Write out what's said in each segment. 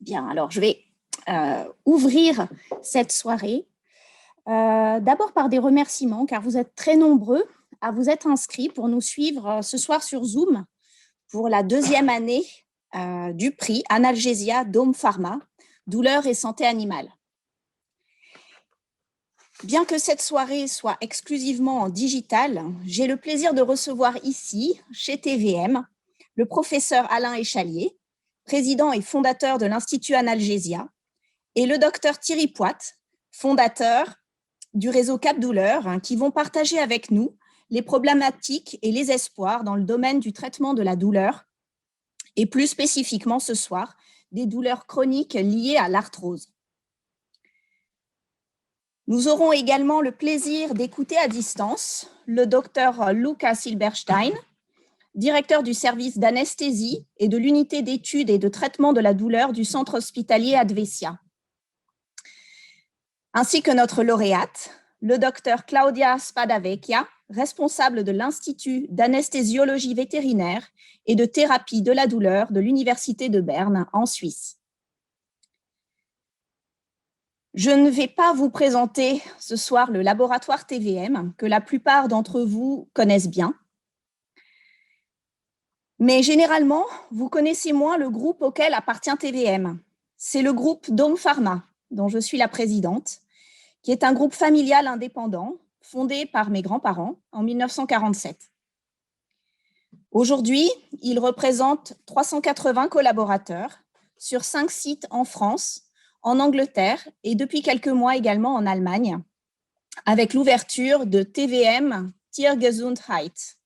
Bien, alors je vais ouvrir cette soirée. D'abord par des remerciements, car vous êtes très nombreux à vous être inscrits pour nous suivre ce soir sur Zoom pour la deuxième année du prix Analgesia Dome Pharma, douleur et santé animale. Bien que cette soirée soit exclusivement en digital, j'ai le plaisir de recevoir ici, chez TVM, le professeur Alain Échalier, président et fondateur de l'Institut Analgesia, et le docteur Thierry Poit, fondateur du réseau Cap Douleur, qui vont partager avec nous les problématiques et les espoirs dans le domaine du traitement de la douleur, et plus spécifiquement ce soir, des douleurs chroniques liées à l'arthrose. Nous aurons également le plaisir d'écouter à distance le docteur Luca Silberstein, directeur du service d'anesthésie et de l'unité d'études et de traitement de la douleur du centre hospitalier Advesia, ainsi que notre lauréate, le docteur Claudia Spadavecchia, responsable de l'Institut d'anesthésiologie vétérinaire et de thérapie de la douleur de l'Université de Berne en Suisse. Je ne vais pas vous présenter ce soir le laboratoire TVM, que la plupart d'entre vous connaissent bien. Mais généralement, vous connaissez moins le groupe auquel appartient TVM. C'est le groupe Dome Pharma, dont je suis la présidente, qui est un groupe familial indépendant fondé par mes grands-parents en 1947. Aujourd'hui, il représente 380 collaborateurs sur 5 sites en France, en Angleterre et depuis quelques mois également en Allemagne, avec l'ouverture de TVM Tiergesundheit.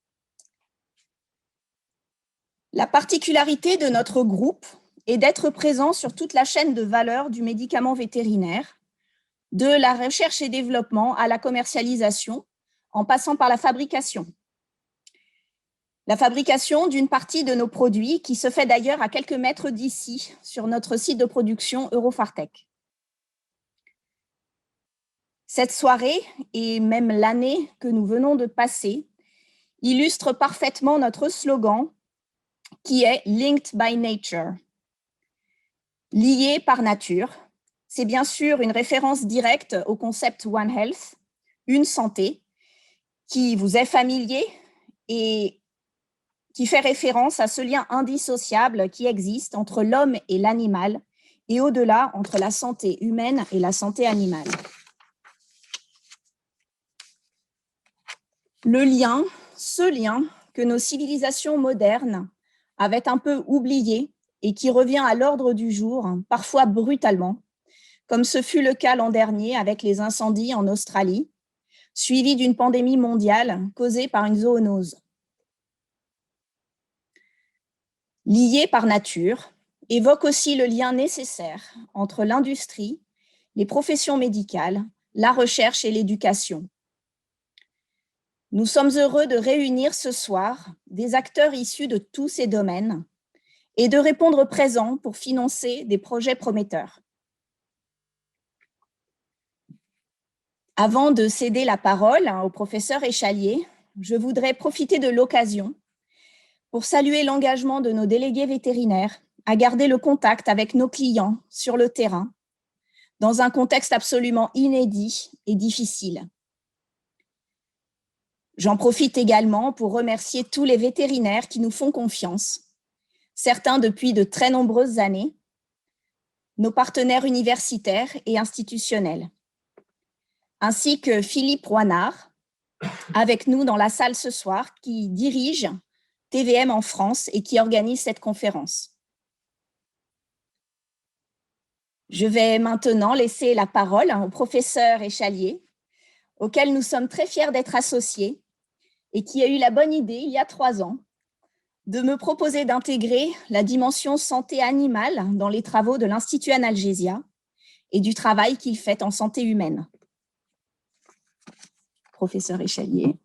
La particularité de notre groupe est d'être présent sur toute la chaîne de valeur du médicament vétérinaire, de la recherche et développement à la commercialisation, en passant par la fabrication. La fabrication d'une partie de nos produits qui se fait d'ailleurs à quelques mètres d'ici, sur notre site de production Eurofartech. Cette soirée, et même l'année que nous venons de passer, illustre parfaitement notre slogan qui est « Linked by Nature », lié par nature. C'est bien sûr une référence directe au concept One Health, une santé, qui vous est familier et qui fait référence à ce lien indissociable qui existe entre l'homme et l'animal et au-delà entre la santé humaine et la santé animale. Le lien, ce lien que nos civilisations modernes avaient un peu oublié et qui revient à l'ordre du jour, parfois brutalement, comme ce fut le cas l'an dernier avec les incendies en Australie, suivi d'une pandémie mondiale causée par une zoonose. Lié par nature, évoque aussi le lien nécessaire entre l'industrie, les professions médicales, la recherche et l'éducation. Nous sommes heureux de réunir ce soir des acteurs issus de tous ces domaines et de répondre présents pour financer des projets prometteurs. Avant de céder la parole au professeur Échalier, je voudrais profiter de l'occasion pour saluer l'engagement de nos délégués vétérinaires à garder le contact avec nos clients sur le terrain, dans un contexte absolument inédit et difficile. J'en profite également pour remercier tous les vétérinaires qui nous font confiance, certains depuis de très nombreuses années, nos partenaires universitaires et institutionnels, ainsi que Philippe Roinard, avec nous dans la salle ce soir, qui dirige TVM en France et qui organise cette conférence. Je vais maintenant laisser la parole au professeur Échalier, auquel nous sommes très fiers d'être associés et qui a eu la bonne idée, il y a 3 ans, de me proposer d'intégrer la dimension santé animale dans les travaux de l'Institut Analgesia et du travail qu'il fait en santé humaine. Professeur Échalier,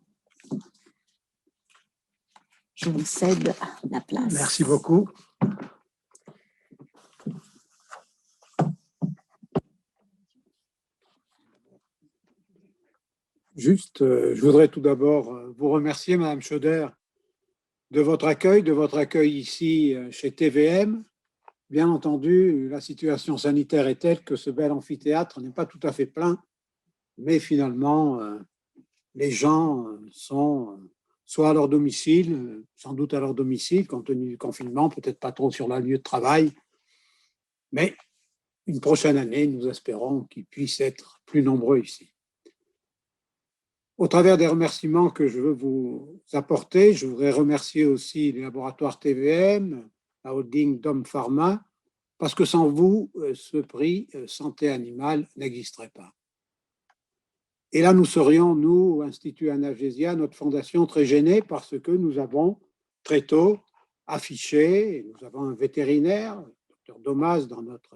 je vous cède la place. Merci beaucoup. Juste, je voudrais tout d'abord vous remercier, Madame Schroeder, de votre accueil ici chez TVM, bien entendu, la situation sanitaire est telle que ce bel amphithéâtre n'est pas tout à fait plein, mais finalement, les gens sont soit à leur domicile, sans doute à leur domicile, compte tenu du confinement, peut-être pas trop sur leur lieu de travail, mais une prochaine année, nous espérons qu'ils puissent être plus nombreux ici. Au travers des remerciements que je veux vous apporter, je voudrais remercier aussi les laboratoires TVM, la holding Dom Pharma, parce que sans vous, ce prix santé animale n'existerait pas. Et là, nous serions, nous, Institut Analgesia, notre fondation, très gênés parce que nous avons très tôt affiché, nous avons un vétérinaire, le docteur Domas, dans notre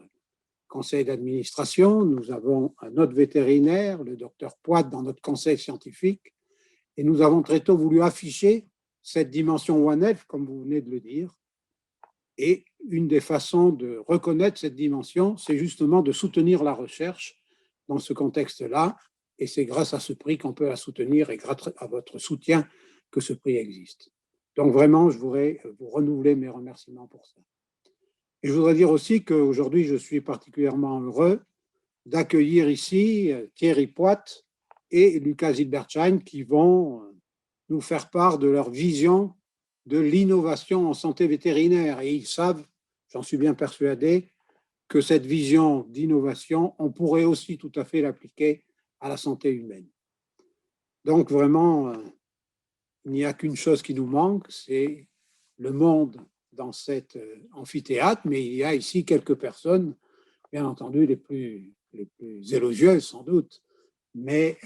conseil d'administration, nous avons un autre vétérinaire, le docteur Poit, dans notre conseil scientifique, et nous avons très tôt voulu afficher cette dimension One Health, comme vous venez de le dire. Et une des façons de reconnaître cette dimension, c'est justement de soutenir la recherche dans ce contexte-là. Et c'est grâce à ce prix qu'on peut la soutenir et grâce à votre soutien que ce prix existe. Donc vraiment, je voudrais vous renouveler mes remerciements pour ça. Et je voudrais dire aussi qu'aujourd'hui, je suis particulièrement heureux d'accueillir ici Thierry Poit et Lucas Zilbertschein qui vont nous faire part de leur vision de l'innovation en santé vétérinaire. Et ils savent, j'en suis bien persuadé, que cette vision d'innovation, on pourrait aussi tout à fait l'appliquer à la santé humaine. Donc vraiment, il n'y a qu'une chose qui nous manque, c'est le monde dans cet amphithéâtre, mais il y a ici quelques personnes, bien entendu les plus élogieuses sans doute, mais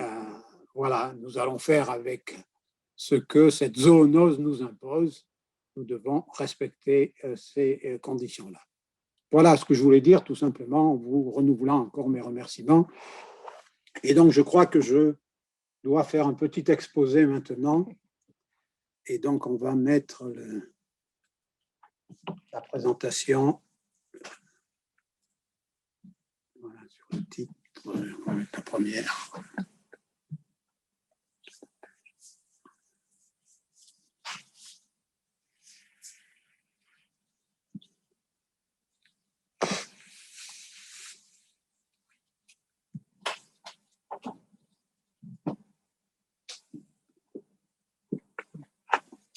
voilà, nous allons faire avec ce que cette zoonose nous impose. Nous devons respecter ces conditions-là. Voilà ce que je voulais dire, tout simplement, en vous renouvelant encore mes remerciements. Et donc, je crois que je dois faire un petit exposé maintenant. Et donc, on va mettre la présentation. Voilà, sur le titre, on va mettre la première.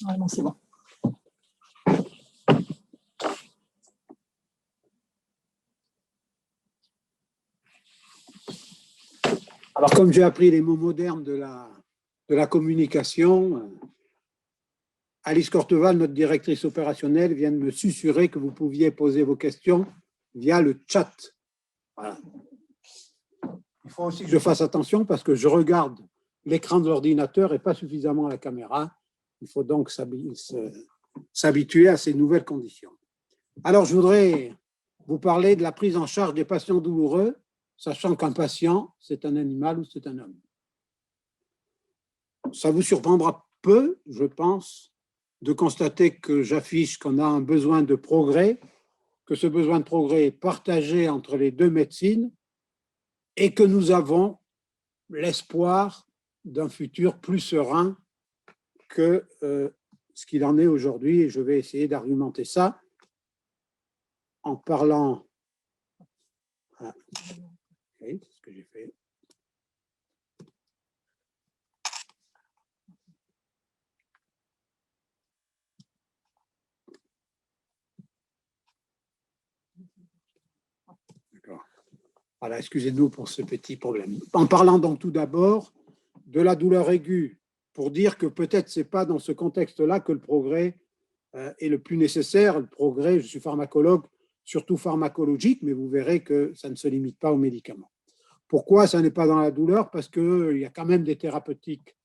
Ah non, c'est bon. Alors, comme j'ai appris les mots modernes de la communication, Alice Corteval, notre directrice opérationnelle, vient de me susurrer que vous pouviez poser vos questions via le chat. Voilà. Il faut aussi que je fasse attention parce que je regarde l'écran de l'ordinateur et pas suffisamment la caméra. Il faut donc s'habituer à ces nouvelles conditions. Alors, je voudrais vous parler de la prise en charge des patients douloureux, sachant qu'un patient, c'est un animal ou c'est un homme. Ça vous surprendra peu, je pense, de constater que j'affiche qu'on a un besoin de progrès, que ce besoin de progrès est partagé entre les deux médecines et que nous avons l'espoir d'un futur plus serein que ce qu'il en est aujourd'hui. Et je vais essayer d'argumenter ça en parlant. Ah, okay, c'est ce que j'ai fait. D'accord. Voilà, excusez-nous pour ce petit problème. En parlant donc tout d'abord de la douleur aiguë, pour dire que peut-être ce n'est pas dans ce contexte-là que le progrès est le plus nécessaire. Le progrès, je suis pharmacologue, surtout pharmacologique, mais vous verrez que ça ne se limite pas aux médicaments. Pourquoi ça n'est pas dans la douleur? Parce qu'il y a quand même des thérapeutiques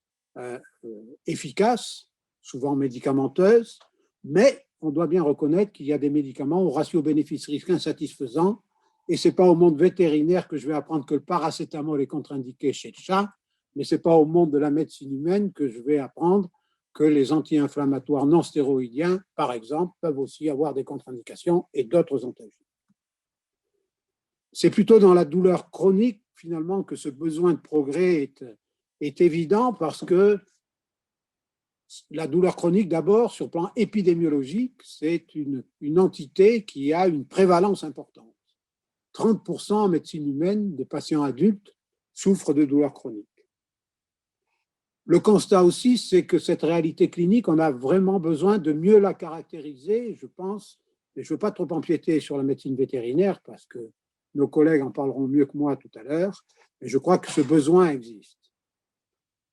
efficaces, souvent médicamenteuses, mais on doit bien reconnaître qu'il y a des médicaments au ratio bénéfice-risque insatisfaisant, et ce n'est pas au monde vétérinaire que je vais apprendre que le paracétamol est contre-indiqué chez le chat, mais ce n'est pas au monde de la médecine humaine que je vais apprendre que les anti-inflammatoires non stéroïdiens, par exemple, peuvent aussi avoir des contre-indications et d'autres antalgiques. C'est plutôt dans la douleur chronique, finalement, que ce besoin de progrès est évident parce que La douleur chronique, d'abord, sur le plan épidémiologique, c'est une entité qui a une prévalence importante. 30% en médecine humaine des patients adultes souffrent de douleurs chroniques. Le constat aussi, c'est que cette réalité clinique, on a vraiment besoin de mieux la caractériser, je pense, et je ne veux pas trop empiéter sur la médecine vétérinaire parce que nos collègues en parleront mieux que moi tout à l'heure, mais je crois que ce besoin existe.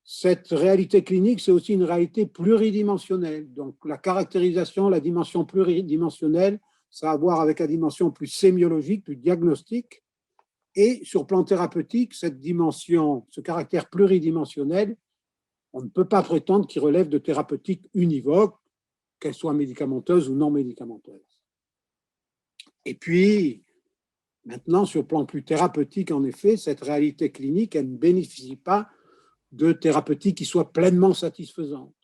Cette réalité clinique, c'est aussi une réalité pluridimensionnelle. Donc, la caractérisation, la dimension pluridimensionnelle, ça a à voir avec la dimension plus sémiologique, plus diagnostique. Et sur le plan thérapeutique, cette dimension, ce caractère pluridimensionnel, on ne peut pas prétendre qu'il relève de thérapeutiques univoques, qu'elles soient médicamenteuses ou non médicamenteuses. Et puis, maintenant, sur le plan plus thérapeutique, en effet, cette réalité clinique, elle ne bénéficie pas de thérapeutiques qui soient pleinement satisfaisantes.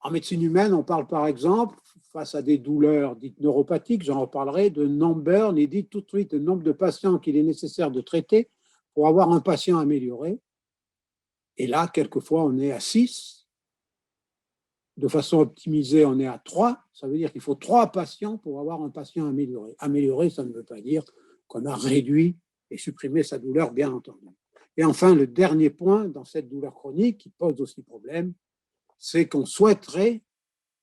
En médecine humaine, on parle par exemple, face à des douleurs dites neuropathiques, j'en reparlerai, de number, on dit tout de suite le nombre de patients qu'il est nécessaire de traiter pour avoir un patient amélioré. Et là, quelquefois, on est à 6. De façon optimisée, on est à 3. Ça veut dire qu'il faut 3 patients pour avoir un patient amélioré. Amélioré, ça ne veut pas dire qu'on a réduit et supprimé sa douleur, bien entendu. Et enfin, le dernier point dans cette douleur chronique qui pose aussi problème, c'est qu'on souhaiterait,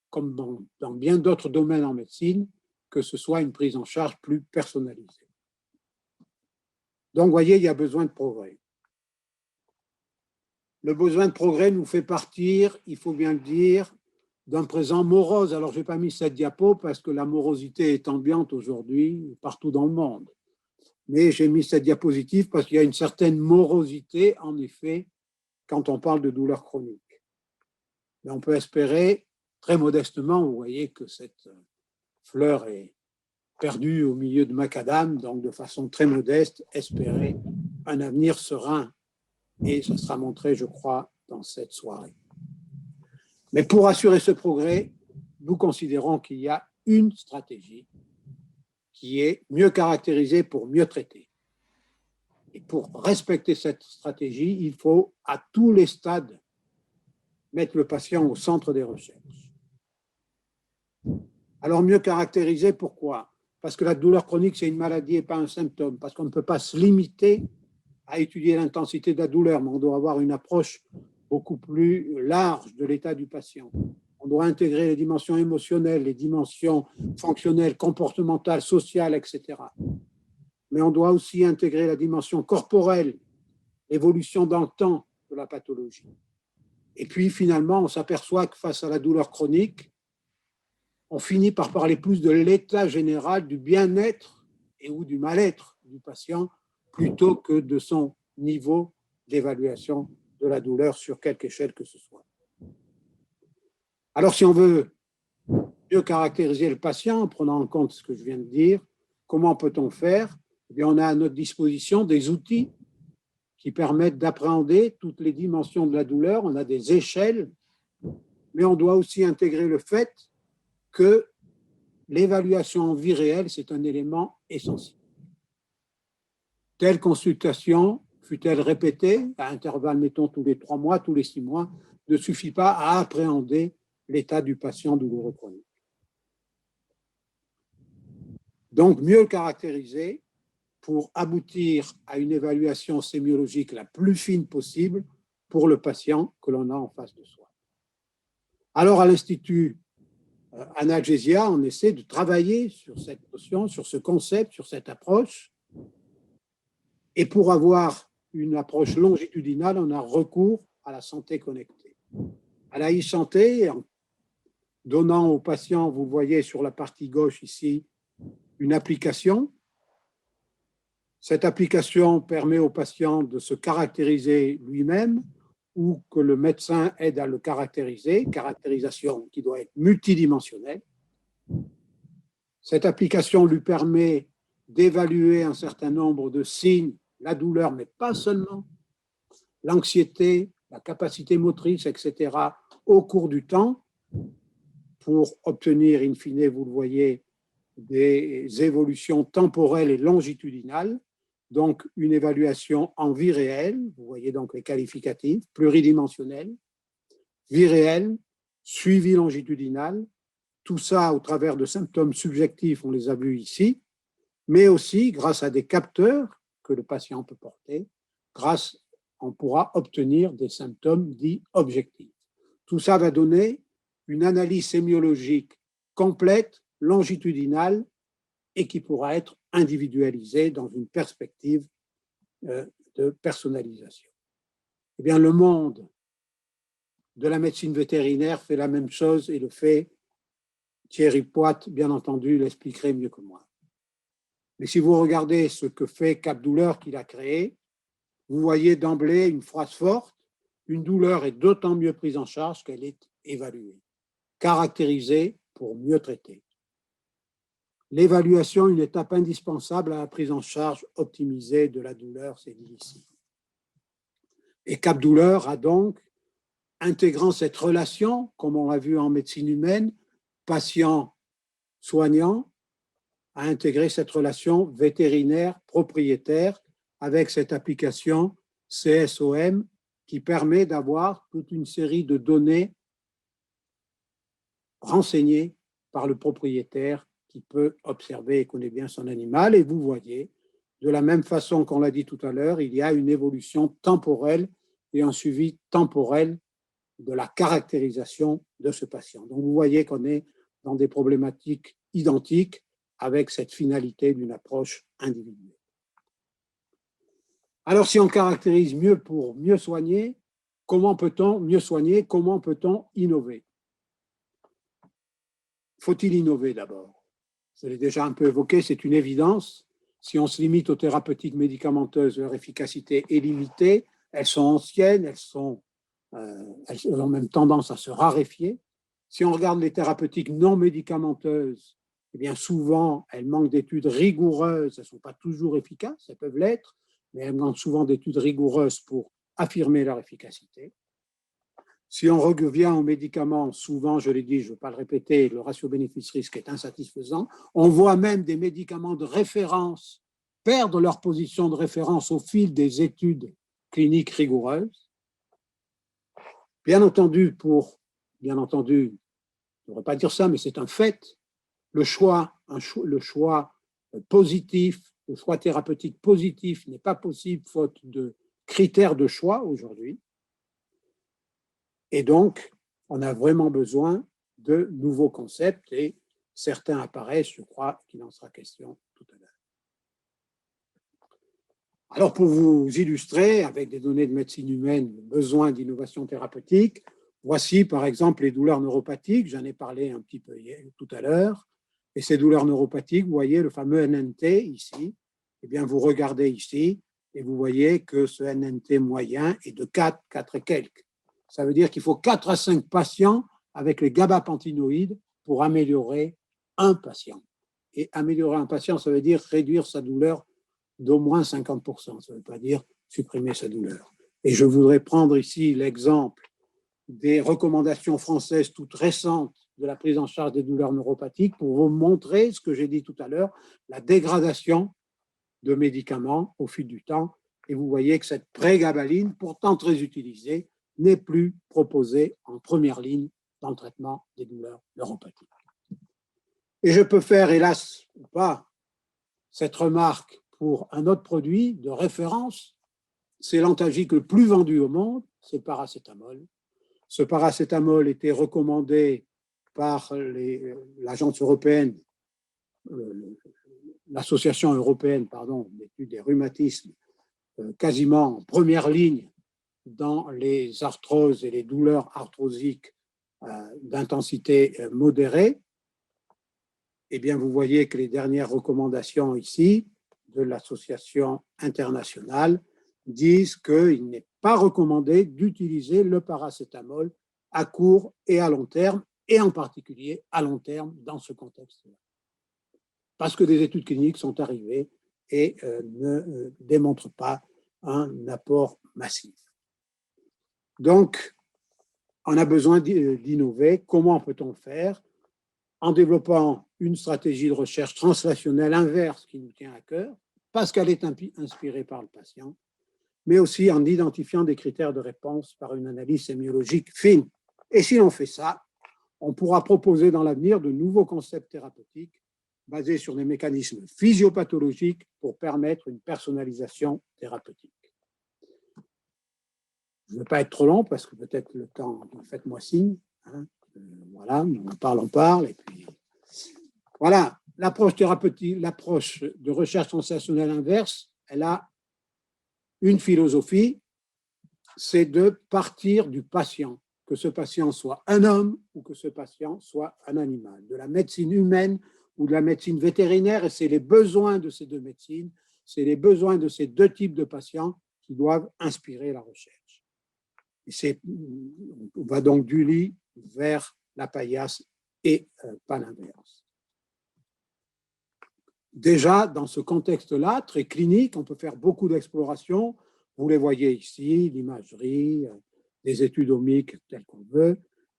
comme dans bien d'autres domaines en médecine, que ce soit une prise en charge plus personnalisée. Donc, vous voyez, il y a besoin de progrès. Le besoin de progrès nous fait partir, il faut bien le dire, d'un présent morose. Alors, je n'ai pas mis cette diapo parce que la morosité est ambiante aujourd'hui partout dans le monde. Mais j'ai mis cette diapositive parce qu'il y a une certaine morosité, en effet, quand on parle de douleur chronique. Mais on peut espérer, très modestement, vous voyez que cette fleur est perdue au milieu de macadam, donc de façon très modeste, espérer un avenir serein. Et ça sera montré, je crois, dans cette soirée. Mais pour assurer ce progrès, nous considérons qu'il y a une stratégie qui est mieux caractérisée pour mieux traiter. Et pour respecter cette stratégie, il faut à tous les stades mettre le patient au centre des recherches. Alors mieux caractériser, pourquoi? Parce que la douleur chronique, c'est une maladie et pas un symptôme, parce qu'on ne peut pas se limiter à étudier l'intensité de la douleur, mais on doit avoir une approche beaucoup plus large de l'état du patient. On doit intégrer les dimensions émotionnelles, les dimensions fonctionnelles, comportementales, sociales, etc. Mais on doit aussi intégrer la dimension corporelle, l'évolution dans le temps de la pathologie. Et puis finalement, on s'aperçoit que face à la douleur chronique, on finit par parler plus de l'état général, du bien-être et ou du mal-être du patient, plutôt que de son niveau d'évaluation de la douleur sur quelque échelle que ce soit. Alors, si on veut mieux caractériser le patient en prenant en compte ce que je viens de dire, comment peut-on faire? Eh bien, on a à notre disposition des outils qui permettent d'appréhender toutes les dimensions de la douleur. On a des échelles, mais on doit aussi intégrer le fait que l'évaluation en vie réelle, c'est un élément essentiel. Telle consultation, fut-elle répétée à intervalles, mettons, tous les 3 mois, tous les 6 mois, ne suffit pas à appréhender l'état du patient douloureux chronique. Donc, mieux le caractériser pour aboutir à une évaluation sémiologique la plus fine possible pour le patient que l'on a en face de soi. Alors, à l'Institut Analgesia, on essaie de travailler sur cette notion, sur ce concept, sur cette approche. Et pour avoir une approche longitudinale, on a recours à la santé connectée. À la e-santé, en donnant aux patients, vous voyez sur la partie gauche ici, une application. Cette application permet au patient de se caractériser lui-même ou que le médecin aide à le caractériser, caractérisation qui doit être multidimensionnelle. Cette application lui permet d'évaluer un certain nombre de signes, la douleur, mais pas seulement, l'anxiété, la capacité motrice, etc., au cours du temps, pour obtenir, in fine, vous le voyez, des évolutions temporelles et longitudinales, donc une évaluation en vie réelle, vous voyez donc les qualificatifs, pluridimensionnels, vie réelle, suivi longitudinal, tout ça au travers de symptômes subjectifs, on les a vus ici, mais aussi grâce à des capteurs que le patient peut porter, on pourra obtenir des symptômes dits objectifs. Tout ça va donner une analyse sémiologique complète, longitudinale, et qui pourra être individualisée dans une perspective de personnalisation. Eh bien, le monde de la médecine vétérinaire fait la même chose et le fait. Thierry Poite, bien entendu, l'expliquerait mieux que moi. Mais si vous regardez ce que fait Cap Douleur qu'il a créé, vous voyez d'emblée une phrase forte, une douleur est d'autant mieux prise en charge qu'elle est évaluée, caractérisée pour mieux traiter. L'évaluation, une étape indispensable à la prise en charge optimisée de la douleur, c'est dit ici. Et Cap Douleur a donc, intégrant cette relation, comme on l'a vu en médecine humaine, patient-soignant, a intégré cette relation vétérinaire-propriétaire avec cette application CSOM qui permet d'avoir toute une série de données renseignées par le propriétaire qui peut observer et connaît bien son animal. Et vous voyez, de la même façon qu'on l'a dit tout à l'heure, il y a une évolution temporelle et un suivi temporel de la caractérisation de ce patient. Donc vous voyez qu'on est dans des problématiques identiques avec cette finalité d'une approche individuelle. Alors si on caractérise mieux pour mieux soigner, comment peut-on mieux soigner? Comment peut-on innover? Faut-il innover d'abord? Je l'ai déjà un peu évoqué, c'est une évidence. Si on se limite aux thérapeutiques médicamenteuses, leur efficacité est limitée, elles sont anciennes, elles ont même tendance à se raréfier. Si on regarde les thérapeutiques non médicamenteuses, eh bien souvent, elles manquent d'études rigoureuses, elles ne sont pas toujours efficaces, elles peuvent l'être, mais elles manquent souvent d'études rigoureuses pour affirmer leur efficacité. Si on revient aux médicaments, souvent, je l'ai dit, je ne veux pas le répéter, le ratio bénéfice-risque est insatisfaisant. On voit même des médicaments de référence perdre leur position de référence au fil des études cliniques rigoureuses. Bien entendu, je ne devrais pas dire ça, mais c'est un fait, le choix positif, le choix thérapeutique positif n'est pas possible faute de critères de choix aujourd'hui. Et donc, on a vraiment besoin de nouveaux concepts et certains apparaissent, je crois qu'il en sera question tout à l'heure. Alors, pour vous illustrer, avec des données de médecine humaine, le besoin d'innovation thérapeutique, voici par exemple les douleurs neuropathiques, j'en ai parlé un petit peu tout à l'heure, et ces douleurs neuropathiques, vous voyez le fameux NNT ici, eh bien vous regardez ici, et vous voyez que ce NNT moyen est de 4 et quelques. Ça veut dire qu'il faut 4 à 5 patients avec les gabapentinoïdes pour améliorer un patient. Et améliorer un patient, ça veut dire réduire sa douleur d'au moins 50%. Ça ne veut pas dire supprimer sa douleur. Et je voudrais prendre ici l'exemple des recommandations françaises toutes récentes de la prise en charge des douleurs neuropathiques pour vous montrer ce que j'ai dit tout à l'heure, la dégradation de médicaments au fil du temps. Et vous voyez que cette prégabaline, pourtant très utilisée, n'est plus proposée en première ligne dans le traitement des douleurs neuropathiques. Et je peux faire, hélas ou pas, cette remarque pour un autre produit de référence, c'est l'antalgique le plus vendu au monde, c'est le paracétamol. Ce paracétamol était recommandé par l'agence européenne, l'association européenne, d'études des rhumatismes, quasiment en première ligne dans les arthroses et les douleurs arthrosiques d'intensité modérée. Eh bien, vous voyez que les dernières recommandations ici de l'association internationale disent qu'il n'est pas recommandé d'utiliser le paracétamol à court et à long terme, et en particulier à long terme dans ce contexte-là. Parce que des études cliniques sont arrivées et ne démontrent pas un apport massif. Donc, on a besoin d'innover. Comment peut-on le faire? En développant une stratégie de recherche translationnelle inverse qui nous tient à cœur, parce qu'elle est inspirée par le patient, mais aussi en identifiant des critères de réponse par une analyse sémiologique fine. Et si l'on fait ça, on pourra proposer dans l'avenir de nouveaux concepts thérapeutiques basés sur des mécanismes physiopathologiques pour permettre une personnalisation thérapeutique. Je ne vais pas être trop long parce que peut-être le temps, faites-moi signe. Hein. Voilà, on parle. Et puis, voilà, l'approche thérapeutique, l'approche de recherche sensationnelle inverse, elle a une philosophie, c'est de partir du patient, que ce patient soit un homme ou que ce patient soit un animal, de la médecine humaine ou de la médecine vétérinaire, et c'est les besoins de ces deux médecines, c'est les besoins de ces deux types de patients qui doivent inspirer la recherche. Et on va donc du lit vers la paillasse et pas l'inverse. Déjà, dans ce contexte-là, très clinique, on peut faire beaucoup d'explorations. Vous les voyez ici, l'imagerie, des études omiques telles qu'on veut.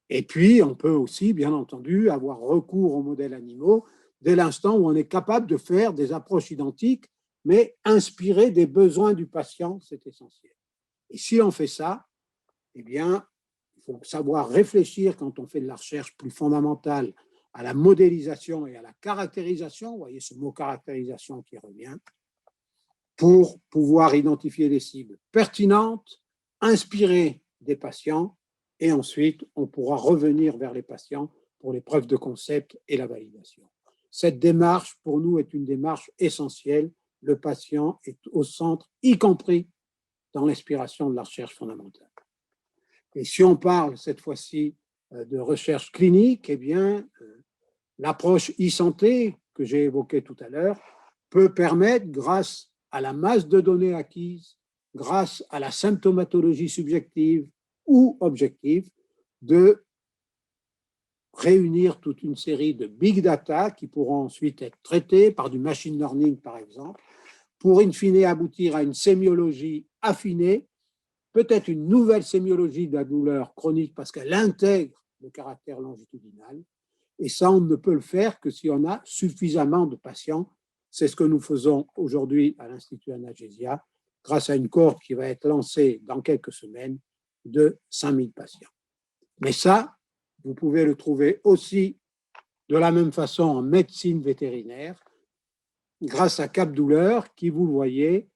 Et puis, on peut aussi, bien entendu, avoir recours aux modèles animaux dès l'instant où on est capable de faire des approches identiques, mais inspirées des besoins du patient, c'est essentiel. Et si on fait ça, eh bien, il faut savoir réfléchir quand on fait de la recherche plus fondamentale à la modélisation et à la caractérisation, vous voyez ce mot caractérisation qui revient, pour pouvoir identifier des cibles pertinentes, inspirer des patients, et ensuite on pourra revenir vers les patients pour les preuves de concept et la validation. Cette démarche, pour nous, est une démarche essentielle. Le patient est au centre, y compris dans l'inspiration de la recherche fondamentale. Et si on parle cette fois-ci de recherche clinique, eh bien, l'approche e-santé que j'ai évoquée tout à l'heure peut permettre, grâce à la masse de données acquises, grâce à la symptomatologie subjective ou objective, de réunir toute une série de big data qui pourront ensuite être traités par du machine learning, par exemple, pour in fine aboutir à une sémiologie affinée, peut-être une nouvelle sémiologie de la douleur chronique parce qu'elle intègre le caractère longitudinal. Et ça, on ne peut le faire que si on a suffisamment de patients. C'est ce que nous faisons aujourd'hui à l'Institut Analgesia, grâce à une cohorte qui va être lancée dans quelques semaines de 5000 patients. Mais ça, vous pouvez le trouver aussi de la même façon en médecine vétérinaire, grâce à Cap Douleur, qui, vous le voyez,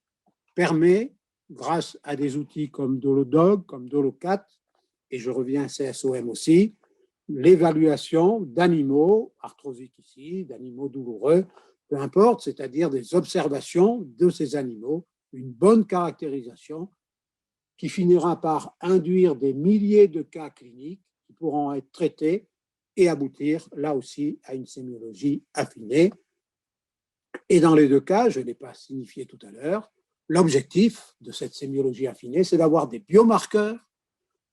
permet, grâce à des outils comme Dolodog, comme Dolocat, et je reviens à CSOM aussi, l'évaluation d'animaux, arthrosiques ici, d'animaux douloureux, peu importe, c'est-à-dire des observations de ces animaux, une bonne caractérisation qui finira par induire des milliers de cas cliniques qui pourront être traités et aboutir là aussi à une sémiologie affinée. Et dans les deux cas, je ne l'ai pas signifié tout à l'heure, l'objectif de cette sémiologie affinée, c'est d'avoir des biomarqueurs,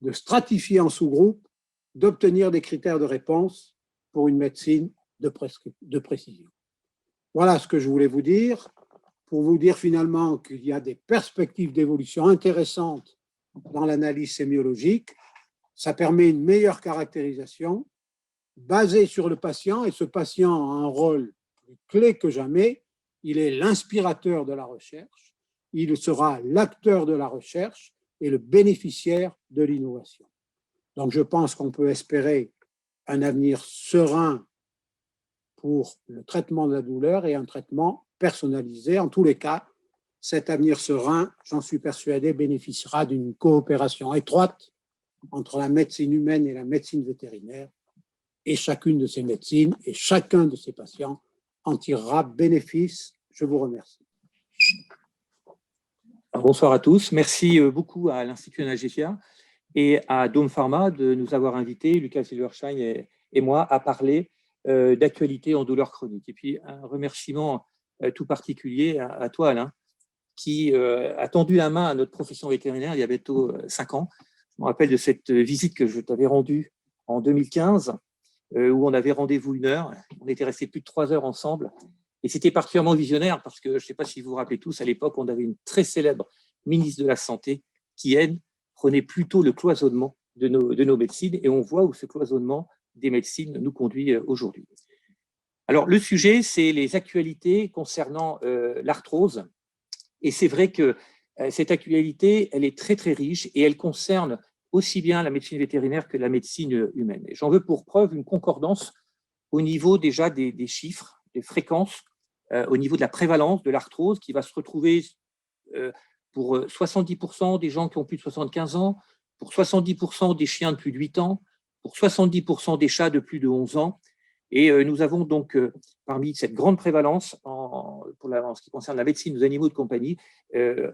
de stratifier en sous-groupes, d'obtenir des critères de réponse pour une médecine de précision. Voilà ce que je voulais vous dire, pour vous dire finalement qu'il y a des perspectives d'évolution intéressantes dans l'analyse sémiologique. Ça permet une meilleure caractérisation basée sur le patient, et ce patient a un rôle plus clé que jamais. Il est l'inspirateur de la recherche, il sera l'acteur de la recherche et le bénéficiaire de l'innovation. Donc, je pense qu'on peut espérer un avenir serein pour le traitement de la douleur et un traitement personnalisé. En tous les cas, cet avenir serein, j'en suis persuadé, bénéficiera d'une coopération étroite entre la médecine humaine et la médecine vétérinaire, et chacune de ces médecines et chacun de ces patients en tirera bénéfice. Je vous remercie. Bonsoir à tous. Merci beaucoup à l'Institut Analgesia et à Dome Pharma de nous avoir invités, Lucas Silverstein et moi, à parler d'actualité en douleur chronique. Et puis, un remerciement tout particulier à toi, Alain, qui a tendu la main à notre profession vétérinaire il y a bientôt 5 ans. Je me rappelle de cette visite que je t'avais rendue en 2015, où on avait rendez-vous 1 heure. On était restés plus de 3 heures ensemble. Et c'était particulièrement visionnaire parce que, je ne sais pas si vous vous rappelez tous, à l'époque, on avait une très célèbre ministre de la Santé qui, elle, prenait plutôt le cloisonnement de nos médecines. Et on voit où ce cloisonnement des médecines nous conduit aujourd'hui. Alors, le sujet, c'est les actualités concernant l'arthrose. Et c'est vrai que cette actualité, elle est très, très riche et elle concerne aussi bien la médecine vétérinaire que la médecine humaine. Et j'en veux pour preuve une concordance au niveau déjà des chiffres, des fréquences, au niveau de la prévalence de l'arthrose qui va se retrouver pour 70% des gens qui ont plus de 75 ans, pour 70% des chiens de plus de 8 ans, pour 70% des chats de plus de 11 ans. Et nous avons donc, parmi cette grande prévalence, en ce qui concerne la médecine des animaux de compagnie,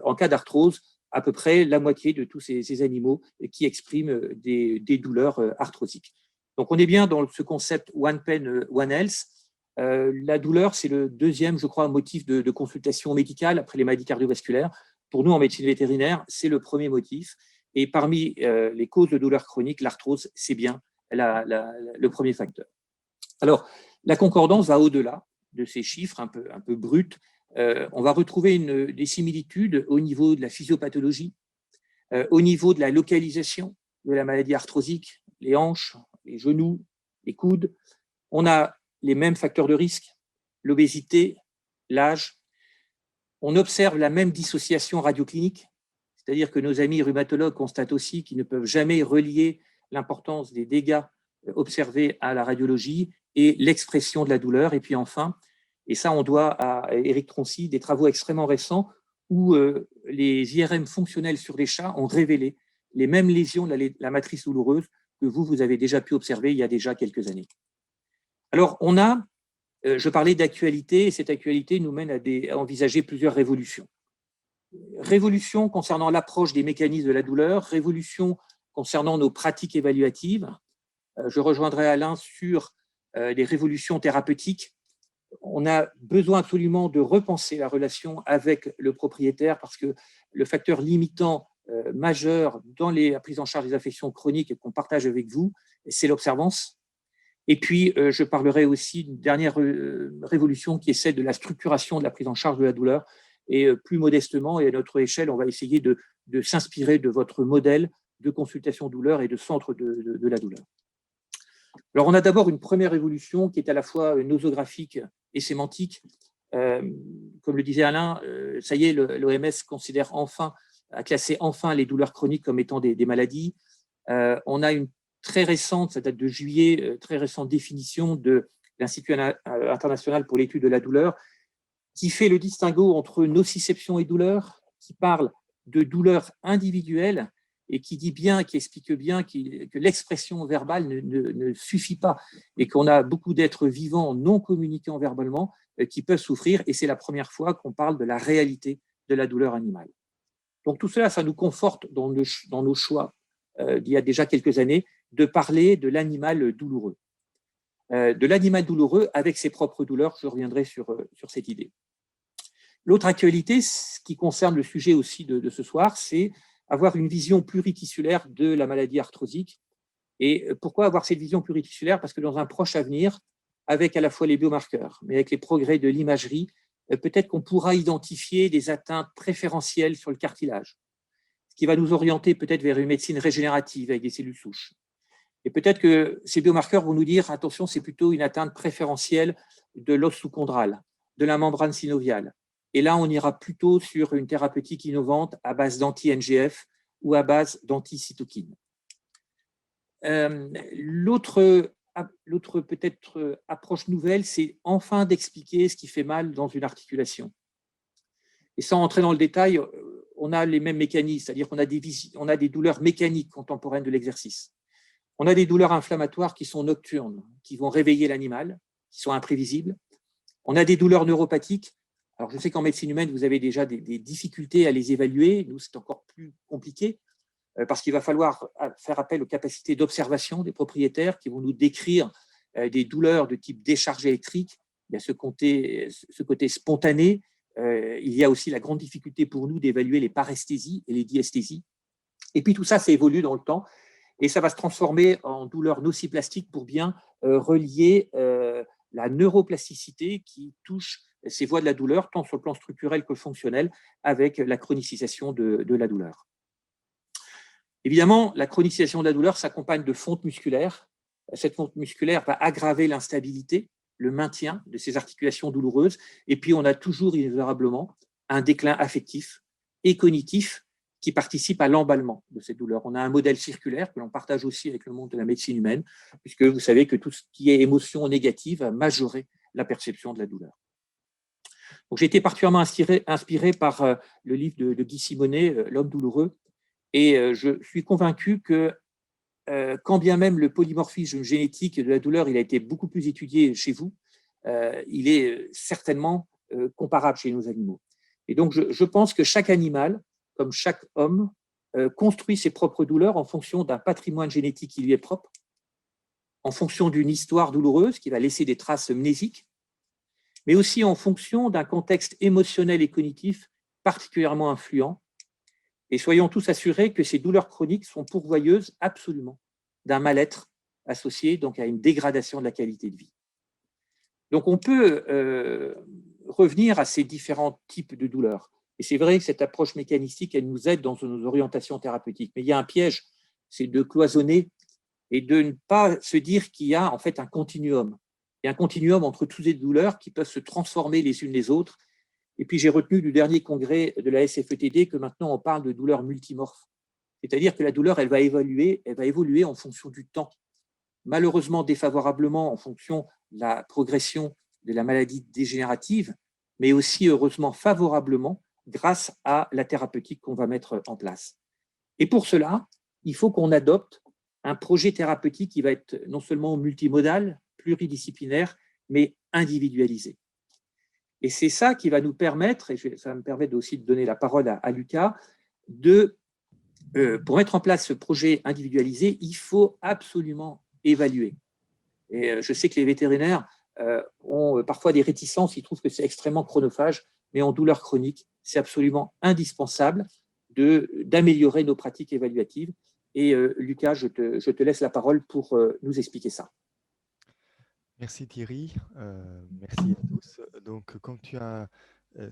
en cas d'arthrose, à peu près la moitié de tous ces animaux qui expriment des douleurs arthrosiques. Donc, on est bien dans ce concept One Pain, One Health. La douleur, c'est le deuxième, je crois, motif de consultation médicale après les maladies cardiovasculaires. Pour nous, en médecine vétérinaire, c'est le premier motif. Et parmi les causes de douleurs chroniques, l'arthrose, c'est bien le premier facteur. Alors, la concordance va au-delà de ces chiffres un peu bruts. On va retrouver des similitudes au niveau de la physiopathologie, au niveau de la localisation de la maladie arthrosique, les hanches, les genoux, les coudes. On a les mêmes facteurs de risque, l'obésité, l'âge. On observe la même dissociation radioclinique, c'est-à-dire que nos amis rhumatologues constatent aussi qu'ils ne peuvent jamais relier l'importance des dégâts observés à la radiologie et l'expression de la douleur. Et puis enfin, et ça on doit à Éric Troncy, des travaux extrêmement récents où les IRM fonctionnels sur les chats ont révélé les mêmes lésions de la matrice douloureuse que vous avez déjà pu observer il y a déjà quelques années. Alors, je parlais d'actualité, et cette actualité nous mène à envisager plusieurs révolutions. Révolution concernant l'approche des mécanismes de la douleur, révolution concernant nos pratiques évaluatives. Je rejoindrai Alain sur les révolutions thérapeutiques. On a besoin absolument de repenser la relation avec le propriétaire parce que le facteur limitant majeur dans la prise en charge des affections chroniques qu'on partage avec vous, c'est l'observance. Et puis, je parlerai aussi d'une dernière révolution qui est celle de la structuration de la prise en charge de la douleur. Et plus modestement, et à notre échelle, on va essayer de s'inspirer de votre modèle de consultation douleur et de centre de la douleur. Alors, on a d'abord une première évolution qui est à la fois nosographique et sémantique. Comme le disait Alain, ça y est, l'OMS considère a classé enfin les douleurs chroniques comme étant des maladies. On a une très récente, ça date de juillet, très récente définition de l'Institut international pour l'étude de la douleur, qui fait le distinguo entre nociception et douleur, qui parle de douleur individuelle et qui dit bien, qui explique bien que l'expression verbale ne suffit pas et qu'on a beaucoup d'êtres vivants non communiquant verbalement qui peuvent souffrir, et c'est la première fois qu'on parle de la réalité de la douleur animale. Donc tout cela, ça nous conforte dans nos choix d'il y a déjà quelques années de parler de l'animal douloureux. De l'animal douloureux avec ses propres douleurs, je reviendrai sur cette idée. L'autre actualité, ce qui concerne le sujet aussi de ce soir, c'est avoir une vision pluritissulaire de la maladie arthrosique. Et pourquoi avoir cette vision pluritissulaire? Parce que dans un proche avenir, avec à la fois les biomarqueurs, mais avec les progrès de l'imagerie, peut-être qu'on pourra identifier des atteintes préférentielles sur le cartilage, ce qui va nous orienter peut-être vers une médecine régénérative avec des cellules souches. Et peut-être que ces biomarqueurs vont nous dire, attention, c'est plutôt une atteinte préférentielle de l'os sous-chondral, de la membrane synoviale. Et là, on ira plutôt sur une thérapeutique innovante à base d'anti-NGF ou à base d'anti-cytokine. L'autre peut-être approche nouvelle, c'est enfin d'expliquer ce qui fait mal dans une articulation. Et sans entrer dans le détail, on a les mêmes mécanismes, c'est-à-dire qu'on a des douleurs mécaniques contemporaines de l'exercice. On a des douleurs inflammatoires qui sont nocturnes, qui vont réveiller l'animal, qui sont imprévisibles. On a des douleurs neuropathiques. Alors, je sais qu'en médecine humaine, vous avez déjà des difficultés à les évaluer. Nous, c'est encore plus compliqué parce qu'il va falloir faire appel aux capacités d'observation des propriétaires qui vont nous décrire des douleurs de type décharge électrique. Il y a ce côté spontané. Il y a aussi la grande difficulté pour nous d'évaluer les paresthésies et les diesthésies. Et puis, tout ça, ça évolue dans le temps. Et ça va se transformer en douleur nociplastique pour bien relier la neuroplasticité qui touche ces voies de la douleur, tant sur le plan structurel que fonctionnel, avec la chronicisation de la douleur. Évidemment, la chronicisation de la douleur s'accompagne de fonte musculaire. Cette fonte musculaire va aggraver l'instabilité, le maintien de ces articulations douloureuses. Et puis, on a toujours inexorablement un déclin affectif et cognitif qui participent à l'emballement de cette douleur. On a un modèle circulaire que l'on partage aussi avec le monde de la médecine humaine, puisque vous savez que tout ce qui est émotion négative va majorer la perception de la douleur. Donc, j'ai été particulièrement inspiré par le livre de Guy Simonet, L'homme douloureux, et je suis convaincu que quand bien même le polymorphisme génétique de la douleur il a été beaucoup plus étudié chez vous, il est certainement comparable chez nos animaux. Et donc, je pense que chaque animal, comme chaque homme, construit ses propres douleurs en fonction d'un patrimoine génétique qui lui est propre, en fonction d'une histoire douloureuse qui va laisser des traces mnésiques, mais aussi en fonction d'un contexte émotionnel et cognitif particulièrement influent. Et soyons tous assurés que ces douleurs chroniques sont pourvoyeuses absolument d'un mal-être associé donc à une dégradation de la qualité de vie. Donc on peut revenir à ces différents types de douleurs. Et c'est vrai que cette approche mécanistique, elle nous aide dans nos orientations thérapeutiques. Mais il y a un piège, c'est de cloisonner et de ne pas se dire qu'il y a en fait un continuum. Il y a un continuum entre toutes les douleurs qui peuvent se transformer les unes les autres. Et puis j'ai retenu du dernier congrès de la SFETD que maintenant on parle de douleurs multimorphes. C'est-à-dire que la douleur, elle va évoluer en fonction du temps. Malheureusement, défavorablement en fonction de la progression de la maladie dégénérative, mais aussi heureusement favorablement grâce à la thérapeutique qu'on va mettre en place. Et pour cela, il faut qu'on adopte un projet thérapeutique qui va être non seulement multimodal, pluridisciplinaire, mais individualisé. Et c'est ça qui va nous permettre, et ça me permet aussi de donner la parole à Lucas, pour mettre en place ce projet individualisé, il faut absolument évaluer. Et je sais que les vétérinaires ont parfois des réticences, ils trouvent que c'est extrêmement chronophage, mais en douleur chronique, c'est absolument indispensable d'améliorer nos pratiques évaluatives. Et Lucas, je te laisse la parole pour nous expliquer ça. Merci Thierry, merci à tous. Donc, comme tu as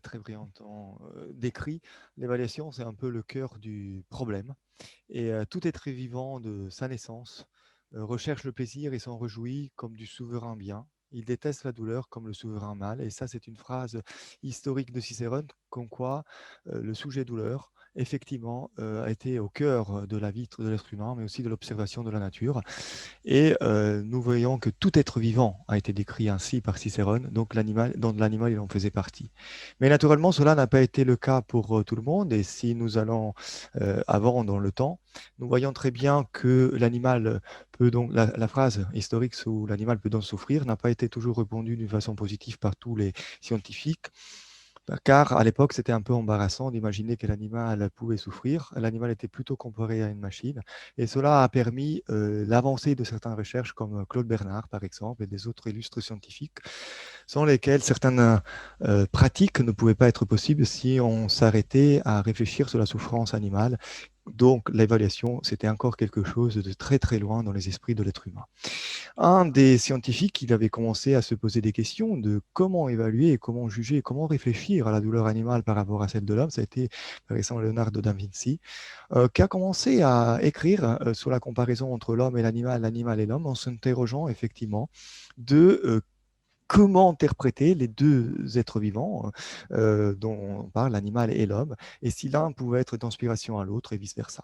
très brillamment décrit, l'évaluation, c'est un peu le cœur du problème. Et tout être vivant de sa naissance recherche le plaisir et s'en réjouit comme du souverain bien. Il déteste la douleur comme le souverain mal. Et ça, c'est une phrase historique de Cicérone, comme quoi le sujet douleur, effectivement, a été au cœur de la vie de l'être humain, mais aussi de l'observation de la nature. Et nous voyons que tout être vivant a été décrit ainsi par Cicérone, donc l'animal, dont l'animal il en faisait partie. Mais naturellement, cela n'a pas été le cas pour tout le monde. Et si nous allons avant dans le temps, nous voyons très bien que l'animal peut donc, la phrase historique où l'animal peut donc souffrir n'a pas été toujours répondue d'une façon positive par tous les scientifiques. Car à l'époque, c'était un peu embarrassant d'imaginer que l'animal pouvait souffrir. L'animal était plutôt comparé à une machine. Et cela a permis l'avancée de certaines recherches comme Claude Bernard, par exemple, et des autres illustres scientifiques, sans lesquels certaines pratiques ne pouvaient pas être possibles si on s'arrêtait à réfléchir sur la souffrance animale. Donc, l'évaluation, c'était encore quelque chose de très, très loin dans les esprits de l'être humain. Un des scientifiques, il avait commencé à se poser des questions de comment évaluer, comment juger, comment réfléchir à la douleur animale par rapport à celle de l'homme. Ça a été, par exemple, Leonardo da Vinci, qui a commencé à écrire sur la comparaison entre l'homme et l'animal et l'homme, en s'interrogeant effectivement de comment interpréter les deux êtres vivants dont on parle, l'animal et l'homme, et si l'un pouvait être d'inspiration à l'autre et vice-versa.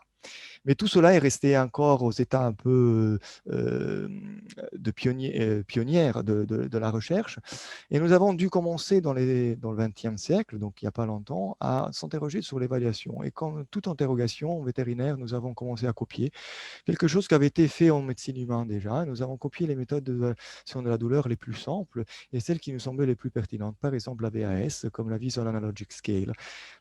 Mais tout cela est resté encore aux états un peu de pionnière de la recherche. Et nous avons dû commencer dans le XXe siècle, donc il n'y a pas longtemps, à s'interroger sur l'évaluation. Et comme toute interrogation vétérinaire, nous avons commencé à copier quelque chose qui avait été fait en médecine humaine déjà. Nous avons copié les méthodes d'évaluation de la douleur les plus simples et celles qui nous semblaient les plus pertinentes. Par exemple, la VAS, comme la Visual Analogic Scale.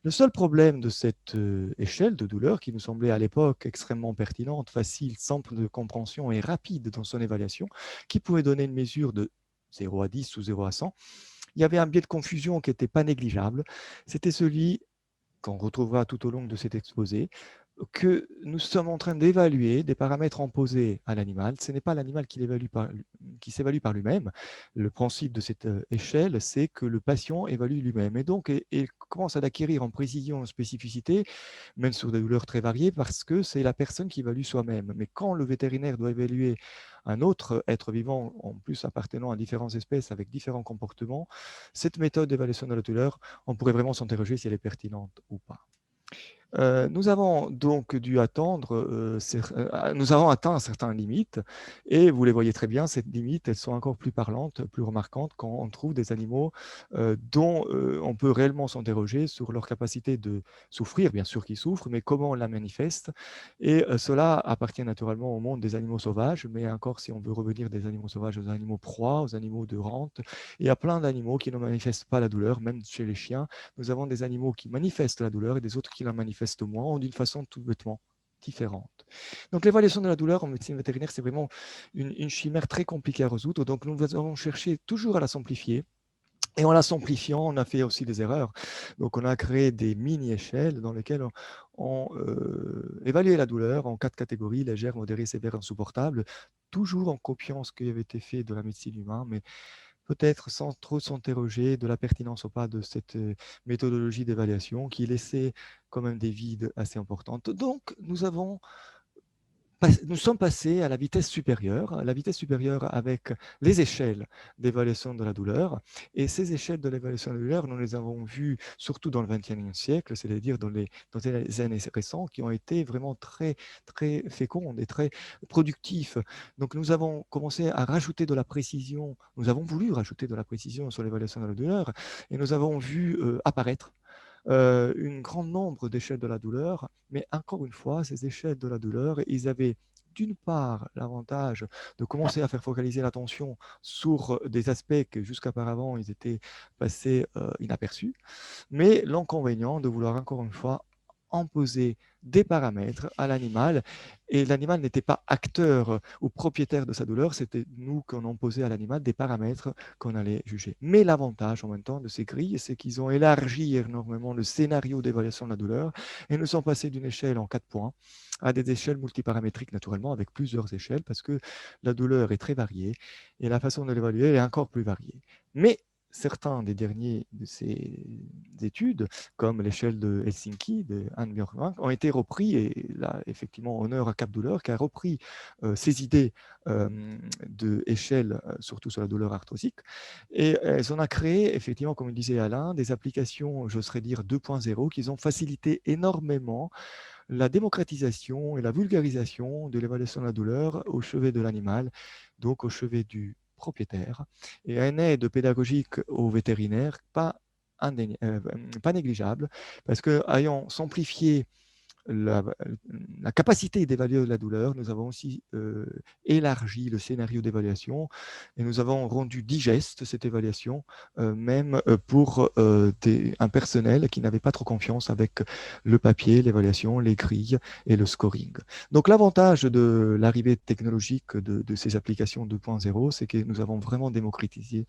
Le seul problème de cette échelle de douleur, qui nous semblait à l'époque extrêmement pertinente, facile, simple de compréhension et rapide dans son évaluation, qui pouvait donner une mesure de 0 à 10 ou 0 à 100, il y avait un biais de confusion qui n'était pas négligeable. C'était celui qu'on retrouvera tout au long de cet exposé, que nous sommes en train d'évaluer des paramètres imposés à l'animal. Ce n'est pas l'animal qui s'évalue par lui-même. Le principe de cette échelle, c'est que le patient évalue lui-même. Et donc, il commence à acquérir en précision, en spécificité, même sur des douleurs très variées, parce que c'est la personne qui évalue soi-même. Mais quand le vétérinaire doit évaluer un autre être vivant, en plus appartenant à différentes espèces avec différents comportements, cette méthode d'évaluation de la douleur, on pourrait vraiment s'interroger si elle est pertinente ou pas. Nous avons donc dû attendre, nous avons atteint certaines limites et vous les voyez très bien, ces limites, elles sont encore plus parlantes, plus remarquantes quand on trouve des animaux dont on peut réellement s'interroger sur leur capacité de souffrir, bien sûr qu'ils souffrent, mais comment on la manifeste. Et cela appartient naturellement au monde des animaux sauvages, mais encore si on veut revenir des animaux sauvages aux animaux proies, aux animaux de rente, il y a plein d'animaux qui ne manifestent pas la douleur, même chez les chiens. Nous avons des animaux qui manifestent la douleur et des autres qui la manifestent moins ou d'une façon tout bêtement différente. Donc l'évaluation de la douleur en médecine vétérinaire, c'est vraiment une chimère très compliquée à résoudre. Donc nous avons cherché toujours à la simplifier. Et en la simplifiant, on a fait aussi des erreurs. Donc on a créé des mini-échelles dans lesquelles on évaluait la douleur en 4 catégories, légère, modérée, sévère, insupportable, toujours en copiant ce qui avait été fait de la médecine humaine, mais peut-être sans trop s'interroger de la pertinence ou pas de cette méthodologie d'évaluation qui laissait quand même des vides assez importantes. Donc, nous sommes passés à la vitesse supérieure avec les échelles d'évaluation de la douleur. Et ces échelles de l'évaluation de la douleur, nous les avons vues surtout dans le XXIe siècle, c'est-à-dire dans les années récentes, qui ont été vraiment très, très fécondes et très productifs. Donc nous avons commencé à rajouter de la précision, nous avons voulu rajouter de la précision sur l'évaluation de la douleur, et nous avons vu apparaître un grand nombre d'échelles de la douleur, mais encore une fois, ces échelles de la douleur, ils avaient d'une part l'avantage de commencer à faire focaliser l'attention sur des aspects que jusqu'auparavant ils étaient passés inaperçus, mais l'inconvénient de vouloir encore une fois imposer des paramètres à l'animal, et l'animal n'était pas acteur ou propriétaire de sa douleur, c'était nous qu'on imposait à l'animal des paramètres qu'on allait juger. Mais l'avantage en même temps de ces grilles, c'est qu'ils ont élargi énormément le scénario d'évaluation de la douleur, et nous sommes passés d'une échelle en 4 points à des échelles multiparamétriques naturellement, avec plusieurs échelles, parce que la douleur est très variée, et la façon de l'évaluer est encore plus variée. Mais certains des derniers de ces études, comme l'échelle de Helsinki de Anne Björkman, ont été repris, et là, effectivement, honneur à Cap Douleur, qui a repris ces idées d'échelle, surtout sur la douleur arthrosique, et elles en ont créé, effectivement, comme le disait Alain, des applications, j'oserais dire 2.0, qui ont facilité énormément la démocratisation et la vulgarisation de l'évaluation de la douleur au chevet de l'animal, donc au chevet du propriétaire, et une aide pédagogique aux vétérinaires pas négligeable, parce que ayant simplifié la capacité d'évaluer la douleur, nous avons aussi élargi le scénario d'évaluation et nous avons rendu digeste cette évaluation, même pour un personnel qui n'avait pas trop confiance avec le papier, l'évaluation, les grilles et le scoring. Donc l'avantage de l'arrivée technologique de ces applications 2.0, c'est que nous avons vraiment démocratisé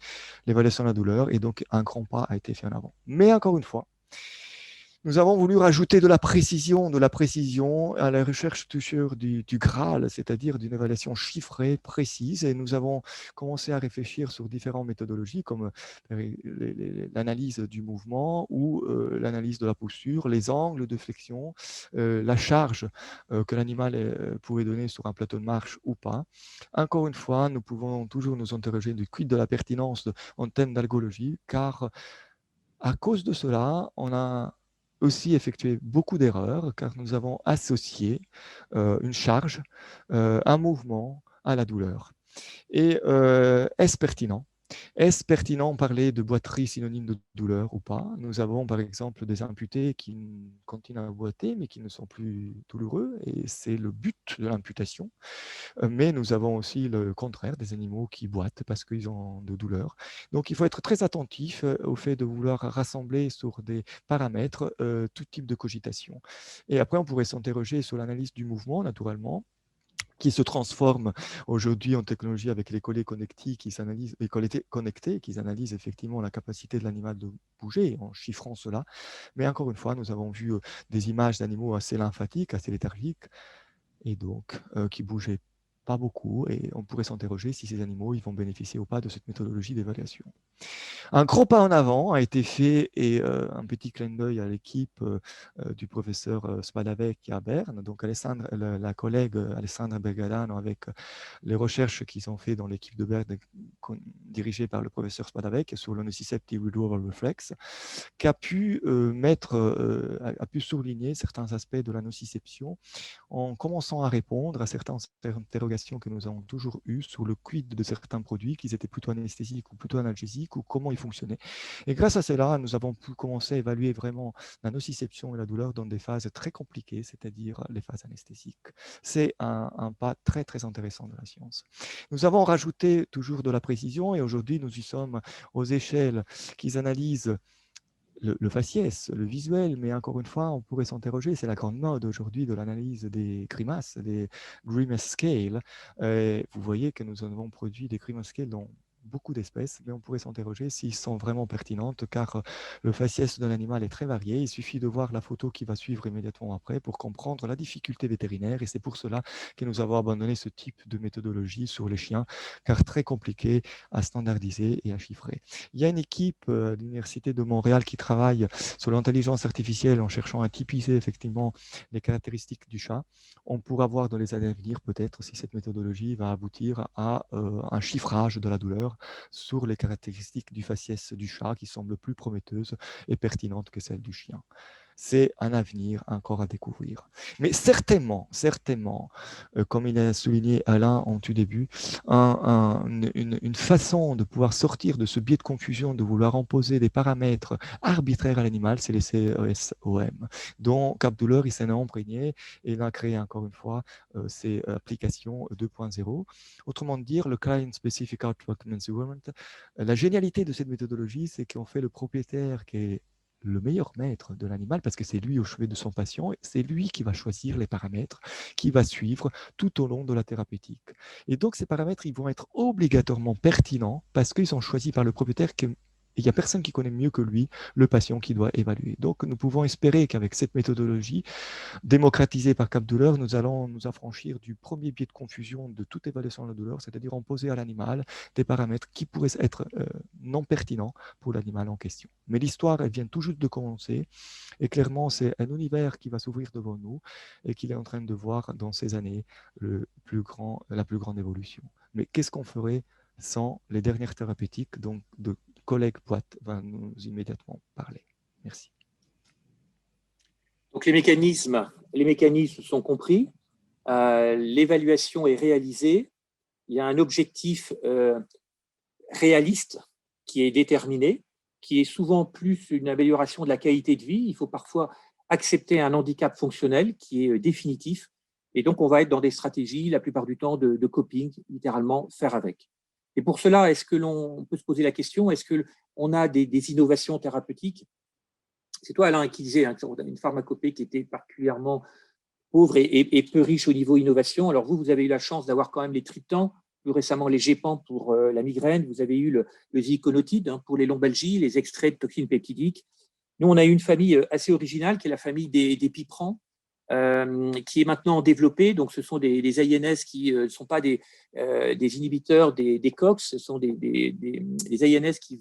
l'évaluation de la douleur et donc un grand pas a été fait en avant. Mais encore une fois, nous avons voulu rajouter de la précision à la recherche toujours du Graal, c'est-à-dire d'une évaluation chiffrée, précise. Et nous avons commencé à réfléchir sur différentes méthodologies comme l'analyse du mouvement ou l'analyse de la posture, les angles de flexion, la charge que l'animal pouvait donner sur un plateau de marche ou pas. Encore une fois, nous pouvons toujours nous interroger du quid de la pertinence en termes d'algologie, car à cause de cela, on a aussi effectué beaucoup d'erreurs car nous avons associé une charge, un mouvement à la douleur. Et est-ce pertinent? Est-ce pertinent de parler de boiterie synonyme de douleur ou pas? Nous avons par exemple des amputés qui continuent à boiter mais qui ne sont plus douloureux et c'est le but de l'amputation. Mais nous avons aussi le contraire, des animaux qui boitent parce qu'ils ont de douleur. Donc il faut être très attentif au fait de vouloir rassembler sur des paramètres tout type de cogitation. Et après, on pourrait s'interroger sur l'analyse du mouvement, naturellement, qui se transforme aujourd'hui en technologie avec les collets connectés qui analysent effectivement la capacité de l'animal de bouger en chiffrant cela. Mais encore une fois, nous avons vu des images d'animaux assez lymphatiques, assez léthargiques, et donc qui bougeaient pas beaucoup, et on pourrait s'interroger si ces animaux ils vont bénéficier ou pas de cette méthodologie d'évaluation. Un gros pas en avant a été fait, et un petit clin d'œil à l'équipe du professeur Spadavec à Berne. Donc la collègue Alessandra Bergadano, avec les recherches qui sont faites dans l'équipe de Berne dirigée par le professeur Spadavec sur le nociceptive withdrawal reflex, qui a pu souligner certains aspects de la nociception en commençant à répondre à certaines interrogations que nous avons toujours eues sur le quid de certains produits, qu'ils étaient plutôt anesthésiques ou plutôt analgésiques, ou comment ils fonctionnaient. Et grâce à cela, nous avons pu commencer à évaluer vraiment la nociception et la douleur dans des phases très compliquées, c'est-à-dire les phases anesthésiques. C'est un pas très, très intéressant de la science. Nous avons rajouté toujours de la précision, et aujourd'hui, nous y sommes aux échelles qui analysent le faciès, le visuel, mais encore une fois, on pourrait s'interroger, c'est la grande mode aujourd'hui de l'analyse des grimaces, des grimace scale. Vous voyez que nous avons produit des grimace scale dans beaucoup d'espèces, mais on pourrait s'interroger s'ils sont vraiment pertinentes, car le faciès d'un animal est très varié. Il suffit de voir la photo qui va suivre immédiatement après pour comprendre la difficulté vétérinaire, et c'est pour cela que nous avons abandonné ce type de méthodologie sur les chiens, car très compliqué à standardiser et à chiffrer. Il y a une équipe de l'Université de Montréal qui travaille sur l'intelligence artificielle en cherchant à typiser effectivement les caractéristiques du chat. On pourra voir dans les années à venir peut-être si cette méthodologie va aboutir à un chiffrage de la douleur sur les caractéristiques du faciès du chat qui semblent plus prometteuses et pertinentes que celles du chien. C'est un avenir encore à découvrir. Mais certainement, comme il a souligné Alain en tout début, une façon de pouvoir sortir de ce biais de confusion, de vouloir imposer des paramètres arbitraires à l'animal, c'est les CESOM, dont Capdouleur il s'en est imprégné, et il a créé encore une fois ces applications 2.0. Autrement dire, le Client Specific Outcome Measurement. La génialité de cette méthodologie, c'est qu'on fait le propriétaire qui est le meilleur maître de l'animal, parce que c'est lui au chevet de son patient, c'est lui qui va choisir les paramètres qui va suivre tout au long de la thérapeutique. Et donc ces paramètres, ils vont être obligatoirement pertinents parce qu'ils sont choisis par le propriétaire. Il n'y a personne qui connaît mieux que lui le patient qui doit évaluer. Donc nous pouvons espérer qu'avec cette méthodologie démocratisée par Capdouleur, nous allons nous affranchir du premier biais de confusion de toute évaluation de la douleur, c'est-à-dire imposer à l'animal des paramètres qui pourraient être non pertinents pour l'animal en question. Mais l'histoire, elle vient tout juste de commencer, et clairement, c'est un univers qui va s'ouvrir devant nous et qu'il est en train de voir dans ces années la plus grande évolution. Mais qu'est-ce qu'on ferait sans les dernières thérapeutiques, donc de collègue Poite va nous immédiatement parler. Merci. Donc les mécanismes sont compris, l'évaluation est réalisée, il y a un objectif réaliste qui est déterminé, qui est souvent plus une amélioration de la qualité de vie. Il faut parfois accepter un handicap fonctionnel qui est définitif, et donc on va être dans des stratégies, la plupart du temps, de coping, littéralement faire avec. Et pour cela, est-ce que l'on peut se poser la question, est-ce qu'on a des innovations thérapeutiques? C'est toi, Alain, qui disais qu'on a une pharmacopée qui était particulièrement pauvre et peu riche au niveau innovation. Alors vous avez eu la chance d'avoir quand même les triptans, plus récemment les gépants pour la migraine, vous avez eu le ziconotide pour les lombalgies, les extraits de toxines peptidiques. Nous, on a eu une famille assez originale qui est la famille des piprans, qui est maintenant développée. Donc, ce sont des INS qui ne sont pas des inhibiteurs des COX, ce sont des INS qui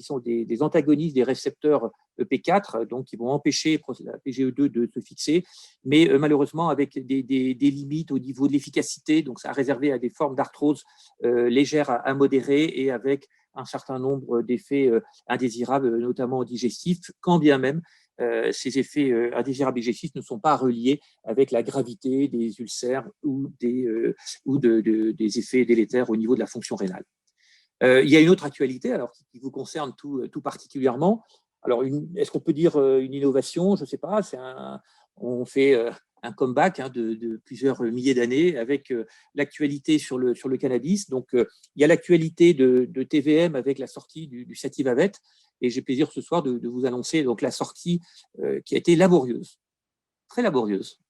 sont des antagonistes des récepteurs EP4, donc qui vont empêcher la PGE2 de se fixer, mais malheureusement avec des limites au niveau de l'efficacité, donc ça a réservé à des formes d'arthrose légères à modérées et avec un certain nombre d'effets indésirables, notamment digestifs, quand bien même ces effets indésirables digestifs ne sont pas reliés avec la gravité des ulcères ou des effets délétères au niveau de la fonction rénale. Il y a une autre actualité alors, qui vous concerne tout particulièrement. Alors, est-ce qu'on peut dire une innovation? Je ne sais pas. On fait un comeback de plusieurs milliers d'années avec l'actualité sur le cannabis. Donc, il y a l'actualité de TVM avec la sortie du Sativavet. Et j'ai plaisir ce soir de vous annoncer donc, la sortie qui a été laborieuse, très laborieuse,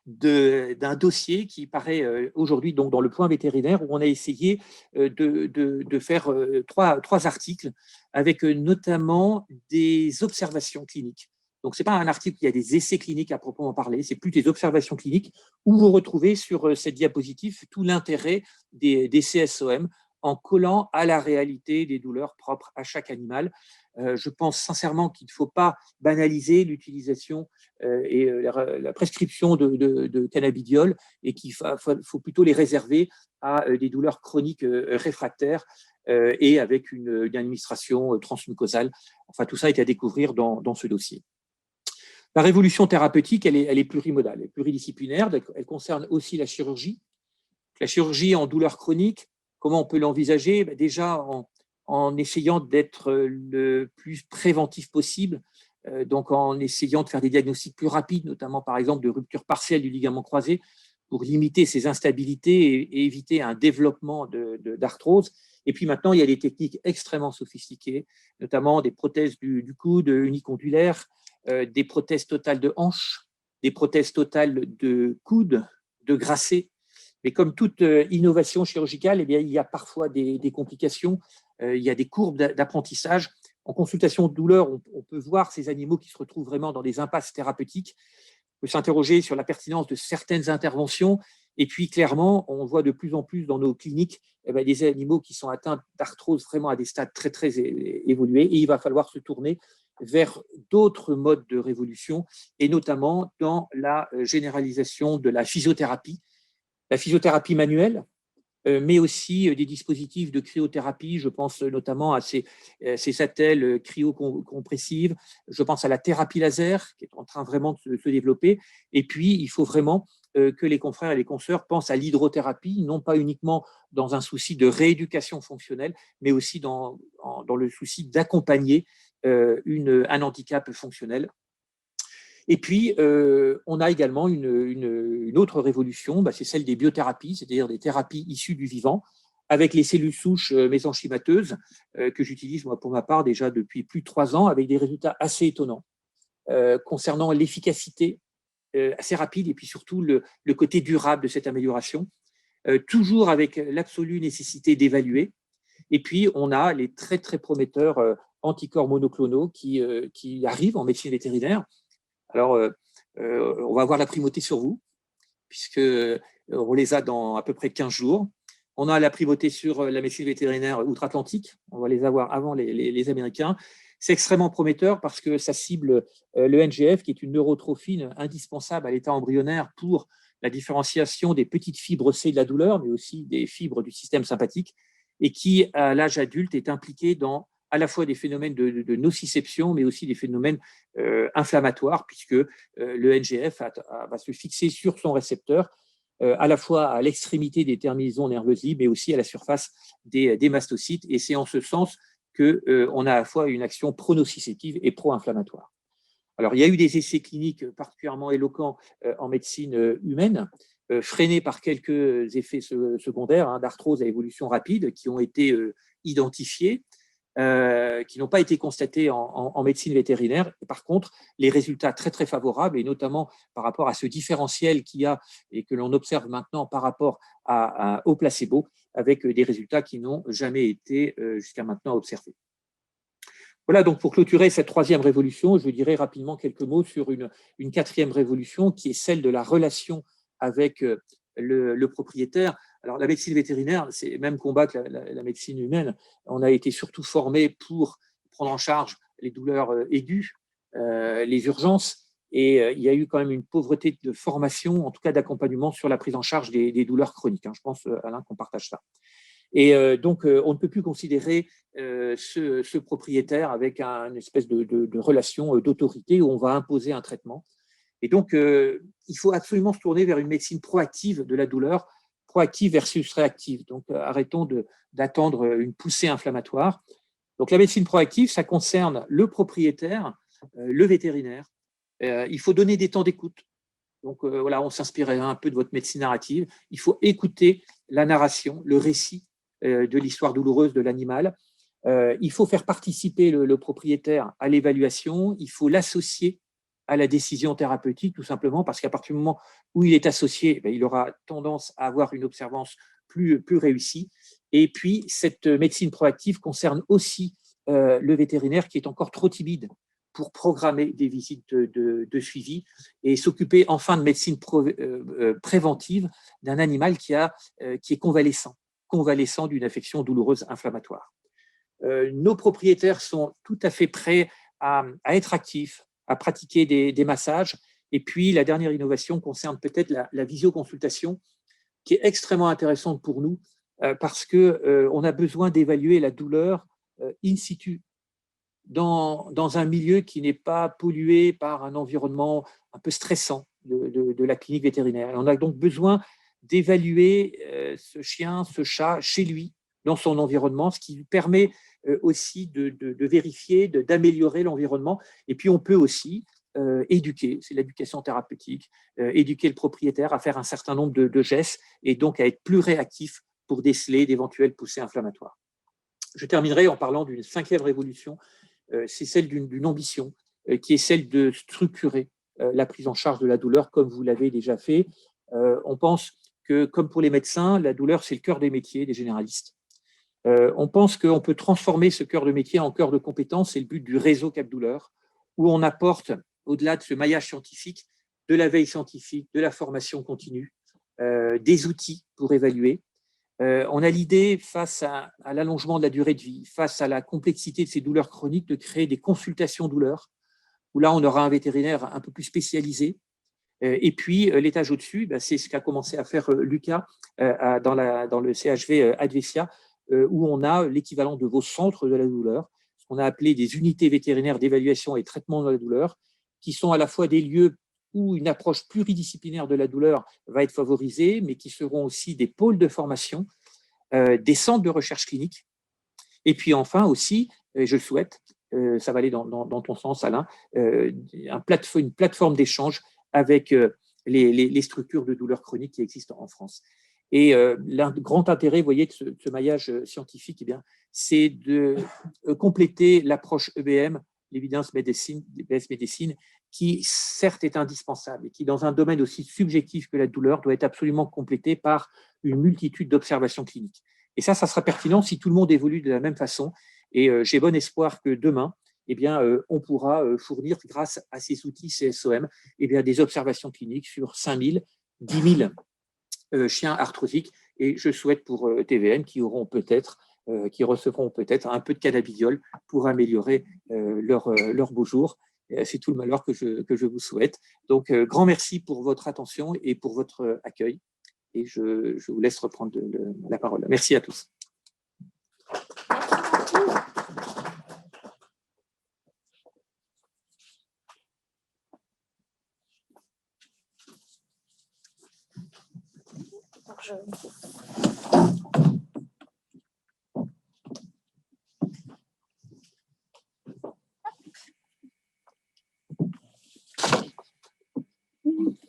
d'un dossier qui paraît aujourd'hui donc dans le point vétérinaire, où on a essayé de faire trois articles avec notamment des observations cliniques Donc, ce n'est pas un article où il y a des essais cliniques à proprement parler, c'est plus des observations cliniques où vous retrouvez sur cette diapositive tout l'intérêt des CSOM en collant à la réalité des douleurs propres à chaque animal. Je pense sincèrement qu'il ne faut pas banaliser l'utilisation et la prescription de cannabidiol et qu'il faut plutôt les réserver à des douleurs chroniques réfractaires et avec une administration transmucosale. Enfin, tout ça est à découvrir dans ce dossier. La révolution thérapeutique, elle est plurimodale, elle est pluridisciplinaire, elle concerne aussi la chirurgie. La chirurgie en douleur chronique, comment on peut l'envisager? Déjà en essayant d'être le plus préventif possible, donc en essayant de faire des diagnostics plus rapides, notamment par exemple de rupture partielle du ligament croisé, pour limiter ces instabilités et éviter un développement d'arthrose. Et puis maintenant, il y a des techniques extrêmement sophistiquées, notamment des prothèses du coude unicondulaires, des prothèses totales de hanches, des prothèses totales de coude, de grasset. Mais comme toute innovation chirurgicale, eh bien, il y a parfois des complications, il y a des courbes d'apprentissage. En consultation de douleur, on peut voir ces animaux qui se retrouvent vraiment dans des impasses thérapeutiques. On peut s'interroger sur la pertinence de certaines interventions. Et puis, clairement, on voit de plus en plus dans nos cliniques des animaux qui sont atteints d'arthrose vraiment à des stades très, très évolués. Et il va falloir se tourner vers d'autres modes de révolution, et notamment dans la généralisation de la physiothérapie manuelle, mais aussi des dispositifs de cryothérapie. Je pense notamment à ces attelles cryocompressives. Je pense à la thérapie laser qui est en train vraiment de se développer. Et puis, il faut vraiment que les confrères et les consoeurs pensent à l'hydrothérapie, non pas uniquement dans un souci de rééducation fonctionnelle, mais aussi dans le souci d'accompagner un handicap fonctionnel. Et puis, on a également une autre révolution, c'est celle des biothérapies, c'est-à-dire des thérapies issues du vivant, avec les cellules souches mésenchymateuses que j'utilise moi pour ma part déjà depuis plus de 3 ans, avec des résultats assez étonnants concernant l'efficacité assez rapide et puis surtout le côté durable de cette amélioration, toujours avec l'absolue nécessité d'évaluer. Et puis, on a les très, très prometteurs anticorps monoclonaux qui arrivent en médecine vétérinaire. Alors, on va avoir la primauté sur vous, puisqu'on les a dans à peu près 15 jours. On a la primauté sur la médecine vétérinaire outre-Atlantique. On va les avoir avant les Américains. C'est extrêmement prometteur parce que ça cible le NGF, qui est une neurotrophine indispensable à l'état embryonnaire pour la différenciation des petites fibres C de la douleur, mais aussi des fibres du système sympathique, et qui, à l'âge adulte, est impliqué dans à la fois des phénomènes de nociception, mais aussi des phénomènes inflammatoires, puisque le NGF va se fixer sur son récepteur, à la fois à l'extrémité des terminaisons nerveuses libres, mais aussi à la surface des mastocytes. Et c'est en ce sens qu'on a à la fois une action pronociceptive et pro-inflammatoire. Alors, il y a eu des essais cliniques particulièrement éloquents en médecine humaine, freinés par quelques effets secondaires d'arthrose à évolution rapide qui ont été identifiés, qui n'ont pas été constatés en médecine vétérinaire. Et par contre, les résultats très, très favorables, et notamment par rapport à ce différentiel qu'il y a et que l'on observe maintenant par rapport au placebo, avec des résultats qui n'ont jamais été jusqu'à maintenant observés. Voilà, donc pour clôturer cette 3e révolution, je dirais rapidement quelques mots sur une 4e révolution qui est celle de la relation avec le propriétaire. Alors, la médecine vétérinaire, c'est le même combat que la médecine humaine. On a été surtout formé pour prendre en charge les douleurs aiguës, les urgences, et il y a eu quand même une pauvreté de formation, en tout cas d'accompagnement sur la prise en charge des douleurs chroniques. Je pense, Alain, qu'on partage ça. Et donc, on ne peut plus considérer ce propriétaire avec une espèce de relation d'autorité où on va imposer un traitement. Et donc, il faut absolument se tourner vers une médecine proactive de la douleur, proactive versus réactive. Donc, arrêtons d'attendre une poussée inflammatoire. Donc, la médecine proactive, ça concerne le propriétaire, le vétérinaire. Il faut donner des temps d'écoute. Donc, voilà, on s'inspirait un peu de votre médecine narrative. Il faut écouter la narration, le récit de l'histoire douloureuse de l'animal. Il faut faire participer le propriétaire à l'évaluation. Il faut l'associer à la décision thérapeutique, tout simplement parce qu'à partir du moment où il est associé, il aura tendance à avoir une observance plus réussie. Et puis, cette médecine proactive concerne aussi le vétérinaire qui est encore trop timide pour programmer des visites de suivi et s'occuper enfin de médecine préventive d'un animal qui est convalescent d'une affection douloureuse inflammatoire. Nos propriétaires sont tout à fait prêts à être actifs, à pratiquer des massages. Et puis, la dernière innovation concerne peut-être la visioconsultation, qui est extrêmement intéressante pour nous parce qu'on a besoin d'évaluer la douleur in situ, dans un milieu qui n'est pas pollué par un environnement un peu stressant de la clinique vétérinaire. Et on a donc besoin d'évaluer ce chien, ce chat, chez lui, dans son environnement, ce qui lui permet aussi de vérifier, d'améliorer l'environnement. Et puis, on peut aussi éduquer, c'est l'éducation thérapeutique, éduquer le propriétaire à faire un certain nombre de gestes et donc à être plus réactif pour déceler d'éventuelles poussées inflammatoires. Je terminerai en parlant d'une 5e révolution, c'est celle d'une ambition qui est celle de structurer la prise en charge de la douleur comme vous l'avez déjà fait. On pense que, comme pour les médecins, la douleur, c'est le cœur des métiers des généralistes. On pense qu'on peut transformer ce cœur de métier en cœur de compétence, c'est le but du réseau Cap Douleur, où on apporte, au-delà de ce maillage scientifique, de la veille scientifique, de la formation continue, des outils pour évaluer. On a l'idée, face à l'allongement de la durée de vie, face à la complexité de ces douleurs chroniques, de créer des consultations douleurs, où là, on aura un vétérinaire un peu plus spécialisé. Et puis, l'étage au-dessus, c'est ce qu'a commencé à faire Lucas dans le CHV Advesia, où on a l'équivalent de vos centres de la douleur, ce qu'on a appelé des unités vétérinaires d'évaluation et traitement de la douleur, qui sont à la fois des lieux où une approche pluridisciplinaire de la douleur va être favorisée, mais qui seront aussi des pôles de formation, des centres de recherche clinique, et puis enfin aussi, je le souhaite, ça va aller dans ton sens, Alain, une plateforme d'échange avec les structures de douleur chronique qui existent en France. Et le grand intérêt, vous voyez, de ce maillage scientifique, c'est de compléter l'approche EBM, l'evidence medicine, qui certes est indispensable et qui, dans un domaine aussi subjectif que la douleur, doit être absolument complété par une multitude d'observations cliniques. Et ça sera pertinent si tout le monde évolue de la même façon. Et j'ai bon espoir que demain, on pourra fournir, grâce à ces outils CSOM, des observations cliniques sur 5 000, 10 000 chiens arthrosiques. Et je souhaite pour TVN qui recevront peut-être un peu de cannabidiol pour améliorer leur beau jour. C'est tout le malheur que je vous souhaite. Donc, grand merci pour votre attention et pour votre accueil. Et je vous laisse reprendre la parole. Merci à tous.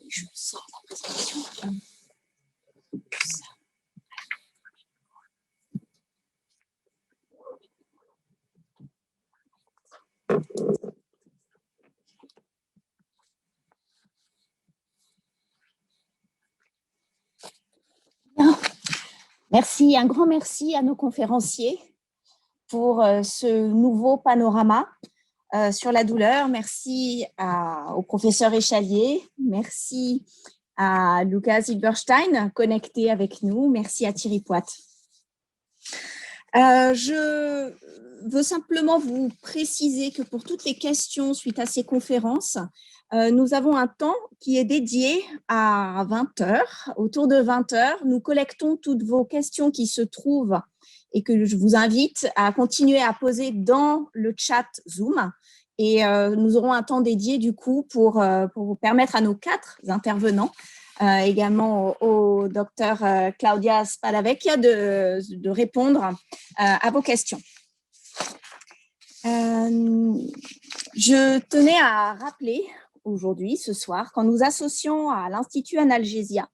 Je sors la présentation. Merci, un grand merci à nos conférenciers pour ce nouveau panorama sur la douleur. Merci au professeur Échalier, merci à Lucas Silberstein, connecté avec nous, merci à Thierry Poit. Je veux simplement vous préciser que pour toutes les questions suite à ces conférences, nous avons un temps qui est dédié à 20h. Autour de 20h, nous collectons toutes vos questions qui se trouvent et que je vous invite à continuer à poser dans le chat Zoom. Et nous aurons un temps dédié du coup pour vous permettre à nos 4 intervenants, également au docteur Claudia Spadavecchia de répondre à vos questions. Je tenais à rappeler aujourd'hui, ce soir, qu'en nous associant à l'Institut Analgesia,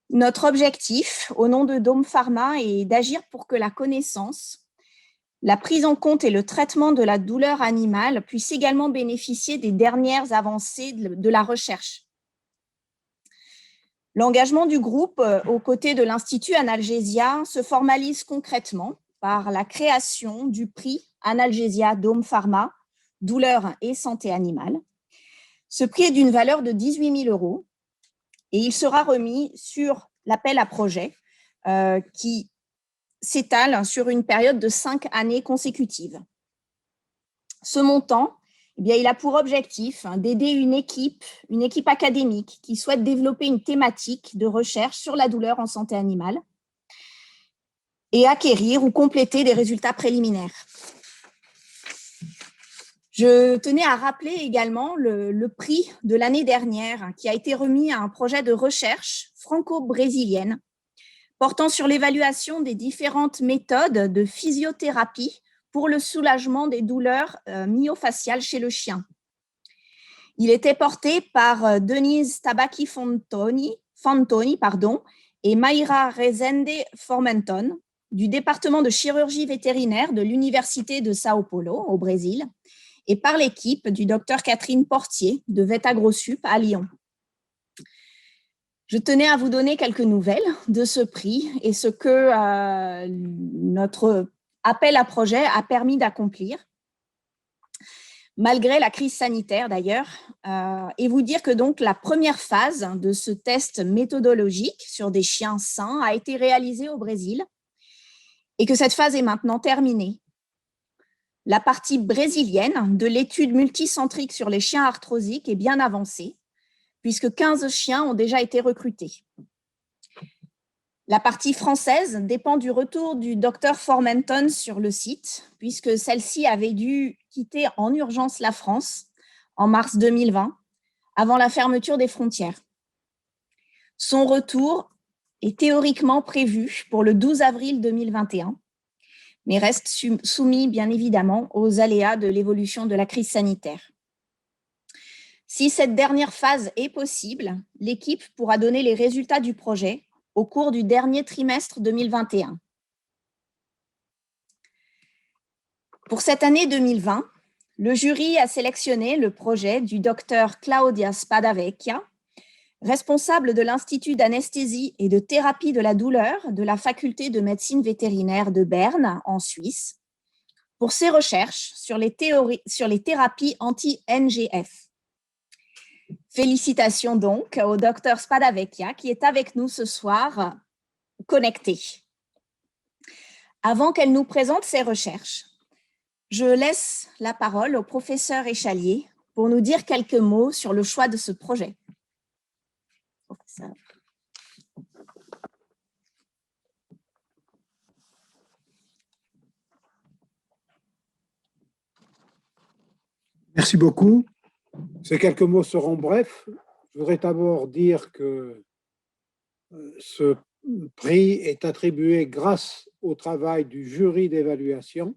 notre objectif, au nom de Dome Pharma, est d'agir pour que la connaissance, la prise en compte et le traitement de la douleur animale puissent également bénéficier des dernières avancées de la recherche. L'engagement du groupe aux côtés de l'Institut Analgesia se formalise concrètement par la création du prix Analgesia Dome Pharma douleur et santé animale. Ce prix est d'une valeur de 18 000 € et il sera remis sur l'appel à projet qui s'étale sur une période de 5 années consécutives. Ce montant, eh bien, il a pour objectif d'aider une équipe académique qui souhaite développer une thématique de recherche sur la douleur en santé animale et acquérir ou compléter des résultats préliminaires. Je tenais à rappeler également le prix de l'année dernière qui a été remis à un projet de recherche franco-brésilienne portant sur l'évaluation des différentes méthodes de physiothérapie pour le soulagement des douleurs myofasciales chez le chien. Il était porté par Denise Tabaki Fantoni et Mayra Rezende Formenton du département de chirurgie vétérinaire de l'Université de Sao Paulo au Brésil et par l'équipe du docteur Catherine Portier de VetAgroSup à Lyon. Je tenais à vous donner quelques nouvelles de ce prix et ce que notre appel à projet a permis d'accomplir, malgré la crise sanitaire d'ailleurs, et vous dire que donc la première phase de ce test méthodologique sur des chiens sains a été réalisée au Brésil et que cette phase est maintenant terminée. La partie brésilienne de l'étude multicentrique sur les chiens arthrosiques est bien avancée, puisque 15 chiens ont déjà été recrutés. La partie française dépend du retour du docteur Formenton sur le site, puisque celle-ci avait dû quitter en urgence la France en mars 2020, avant la fermeture des frontières. Son retour est théoriquement prévu pour le 12 avril 2021, mais reste soumis bien évidemment aux aléas de l'évolution de la crise sanitaire. Si cette dernière phase est possible, l'équipe pourra donner les résultats du projet au cours du dernier trimestre 2021. Pour cette année 2020, le jury a sélectionné le projet du docteur Claudia Spadavecchia, responsable de l'Institut d'anesthésie et de thérapie de la douleur de la faculté de médecine vétérinaire de Berne, en Suisse, pour ses recherches sur les thérapies anti-NGF. Félicitations donc au docteur Spadavecchia qui est avec nous ce soir, connecté. Avant qu'elle nous présente ses recherches, je laisse la parole au professeur Échalier pour nous dire quelques mots sur le choix de ce projet. Professeur. Merci beaucoup. Ces quelques mots seront brefs. Je voudrais d'abord dire que ce prix est attribué grâce au travail du jury d'évaluation.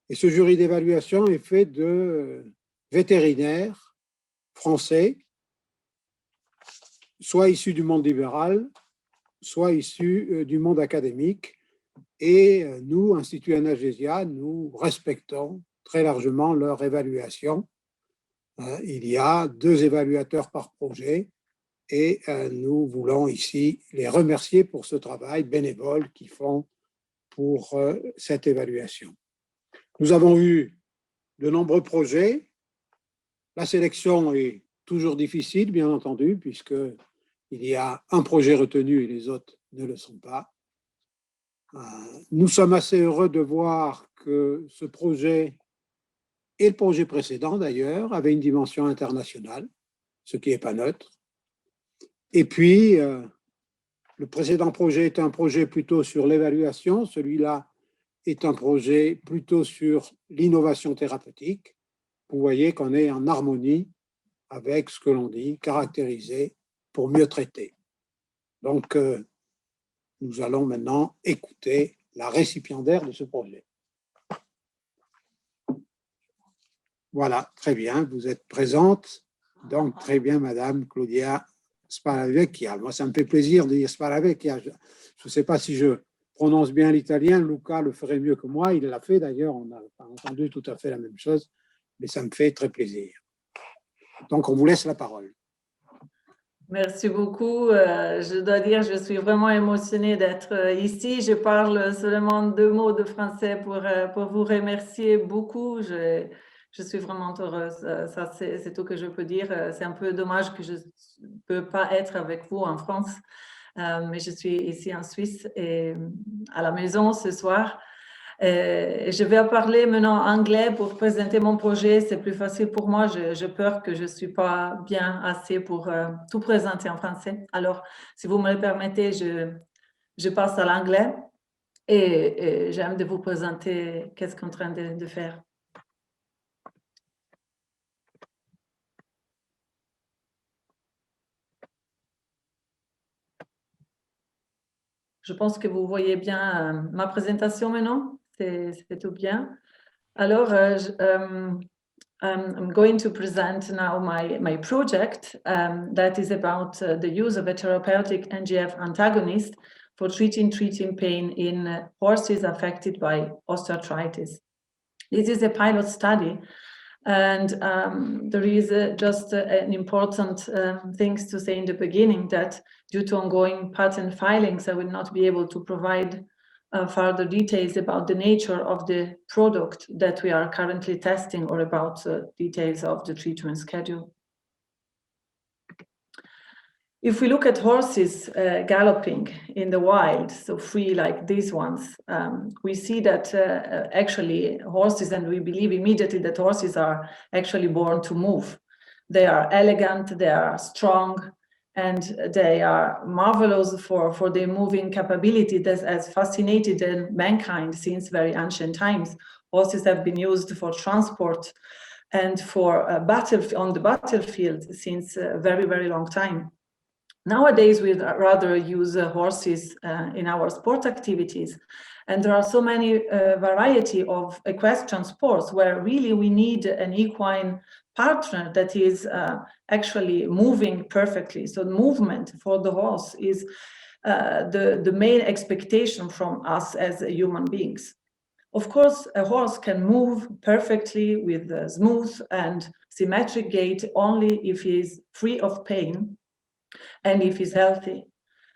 Et ce jury d'évaluation est fait de vétérinaires français, soit issus du monde libéral, soit issus du monde académique. Et nous, Institut Analgesia, nous respectons très largement leur évaluation. Il y a 2 évaluateurs par projet et nous voulons ici les remercier pour ce travail bénévole qu'ils font pour cette évaluation. Nous avons eu de nombreux projets. La sélection est toujours difficile, bien entendu, puisqu'il y a un projet retenu et les autres ne le sont pas. Nous sommes assez heureux de voir que ce projet et le projet précédent, d'ailleurs, avait une dimension internationale, ce qui n'est pas neutre. Et puis, le précédent projet est un projet plutôt sur l'évaluation, celui-là est un projet plutôt sur l'innovation thérapeutique. Vous voyez qu'on est en harmonie avec ce que l'on dit, caractériser pour mieux traiter. Donc, nous allons maintenant écouter la récipiendaire de ce projet. Voilà, très bien, vous êtes présente. Donc, très bien, Madame Claudia Spadavecchia. Moi, ça me fait plaisir de dire Spadavecchia. Je ne sais pas si je prononce bien l'italien. Luca le ferait mieux que moi. Il l'a fait d'ailleurs. On n'a pas entendu tout à fait la même chose, mais ça me fait très plaisir. Donc, on vous laisse la parole. Merci beaucoup. Je dois dire, je suis vraiment émotionnée d'être ici. Je parle seulement 2 mots de français pour vous remercier beaucoup. je suis vraiment heureuse. Ça, c'est tout que je peux dire. C'est un peu dommage que je ne peux pas être avec vous en France, mais je suis ici en Suisse et à la maison ce soir. Je vais parler maintenant anglais pour présenter mon projet. C'est plus facile pour moi. J'ai peur que je ne suis pas bien assez pour tout présenter en français. Alors, si vous me le permettez, je passe à l'anglais et j'aime de vous présenter qu'est-ce qu'on est en train de faire. Je pense que vous voyez bien ma présentation maintenant. C'est tout bien. Alors, I'm going to present now my project that is about the use of a therapeutic NGF antagonist for treating pain in horses affected by osteoarthritis. This is a pilot study, and there is just an important things to say in the beginning, that due to ongoing patent filings, I will not be able to provide further details about the nature of the product that we are currently testing, or about details of the treatment schedule. If we look at horses galloping in the wild, so free like these ones, we see that actually horses, and we believe immediately that horses are actually born to move. They are elegant, they are strong, and they are marvelous for their moving capability that has fascinated mankind since very ancient times. Horses have been used for transport and for on the battlefield since a very, very long time. Nowadays, we rather use horses in our sport activities, and there are so many variety of equestrian sports where really we need an equine partner that is actually moving perfectly. So movement for the horse is the main expectation from us as human beings. Of course, a horse can move perfectly with a smooth and symmetric gait only if he is free of pain and if he's healthy.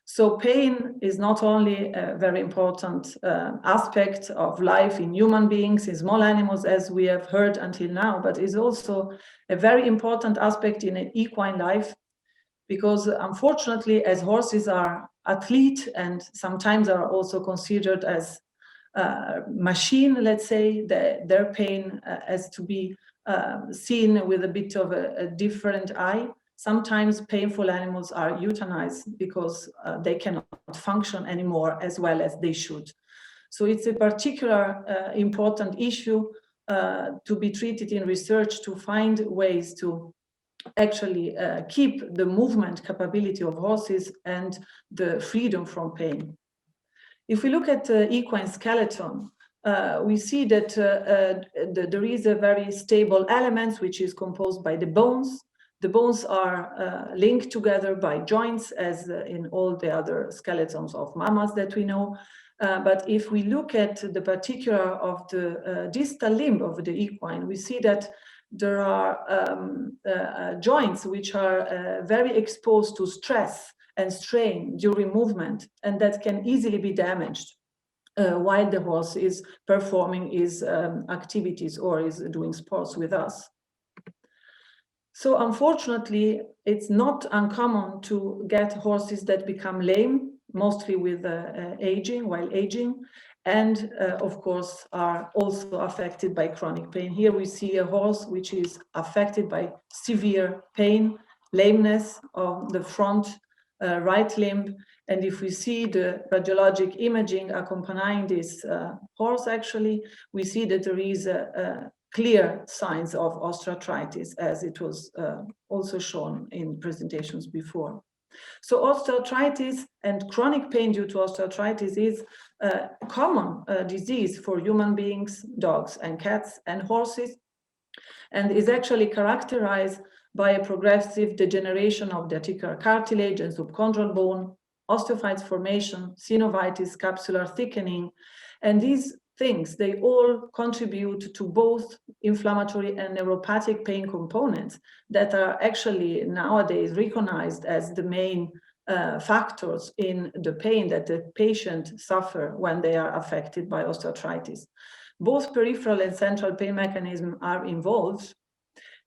So pain is not only a very important aspect of life in human beings, in small animals, as we have heard until now, but is also a very important aspect in an equine life, because unfortunately, as horses are athletes and sometimes are also considered as machine, let's say, their pain has to be seen with a bit of a different eye. Sometimes painful animals are euthanized because they cannot function anymore as well as they should. So it's a particular important issue to be treated in research, to find ways to actually keep the movement capability of horses and the freedom from pain. If we look at the equine skeleton, we see that there is a very stable element which is composed by the bones. The bones are linked together by joints, as in all the other skeletons of mammals that we know. But if we look at the particular of the distal limb of the equine, we see that there are joints which are very exposed to stress and strain during movement, and that can easily be damaged while the horse is performing his activities or is doing sports with us. So unfortunately, it's not uncommon to get horses that become lame, mostly with aging, and of course are also affected by chronic pain. Here we see a horse which is affected by severe pain, lameness of the front right limb. And if we see the radiologic imaging accompanying this horse, actually, we see that there is clear signs of osteoarthritis, as it was also shown in presentations before. So osteoarthritis and chronic pain due to osteoarthritis is a common disease for human beings, dogs and cats and horses, and is actually characterized by a progressive degeneration of the articular cartilage and subchondral bone, osteophytes formation, synovitis, capsular thickening, and these things, they all contribute to both inflammatory and neuropathic pain components that are actually nowadays recognized as the main factors in the pain that the patient suffer when they are affected by osteoarthritis. both peripheral and central pain mechanisms are involved.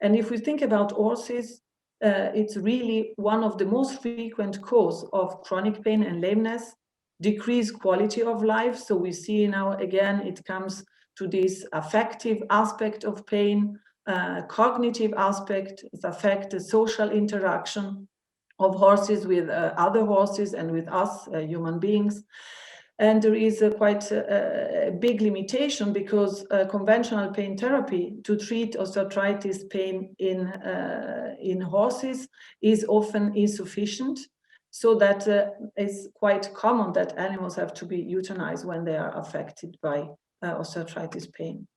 And if we think about horses, it's really one of the most frequent cause of chronic pain and lameness, decreased quality of life. So we see now, again, it comes to this affective aspect of pain, cognitive aspect, it affects the social interaction of horses with other horses and with us, human beings. And there is quite a big limitation because conventional pain therapy to treat osteoarthritis pain in horses is often insufficient. So that it's quite common that animals have to be euthanized when they are affected by osteoarthritis pain.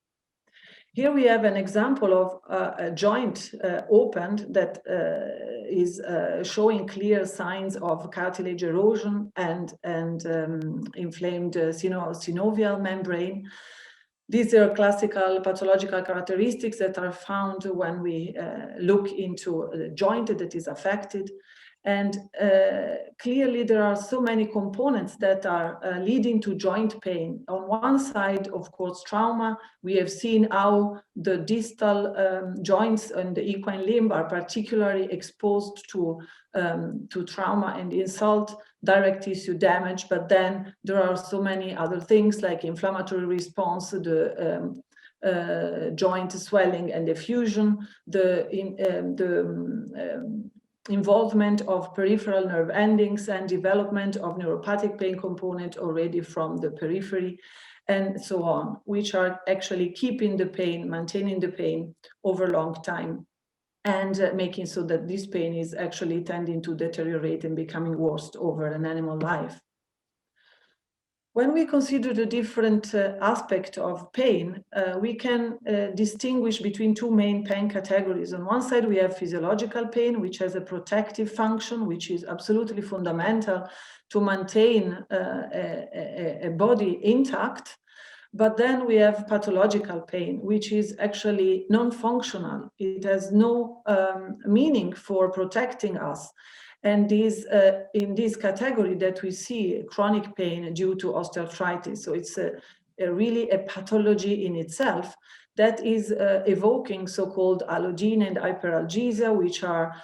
Here we have an example of a joint opened that is showing clear signs of cartilage erosion and inflamed synovial membrane. These are classical pathological characteristics that are found when we look into a joint that is affected. And clearly there are so many components that are leading to joint pain. On one side, of course, trauma. We have seen how the distal joints and the equine limb are particularly exposed to trauma and insult, direct tissue damage. But then there are so many other things like inflammatory response, the joint swelling and effusion, involvement of peripheral nerve endings and development of neuropathic pain component already from the periphery and so on, which are actually keeping the pain, maintaining the pain over a long time and making so that this pain is actually tending to deteriorate and becoming worse over an animal life. When we consider the different aspects of pain, we can distinguish between two main pain categories. On one side, we have physiological pain, which has a protective function, which is absolutely fundamental to maintain a body intact. But then we have pathological pain, which is actually non-functional. It has no meaning for protecting us. And this, in this category that we see chronic pain due to osteoarthritis. So it's really a pathology in itself that is evoking so-called allogene and hyperalgesia, which are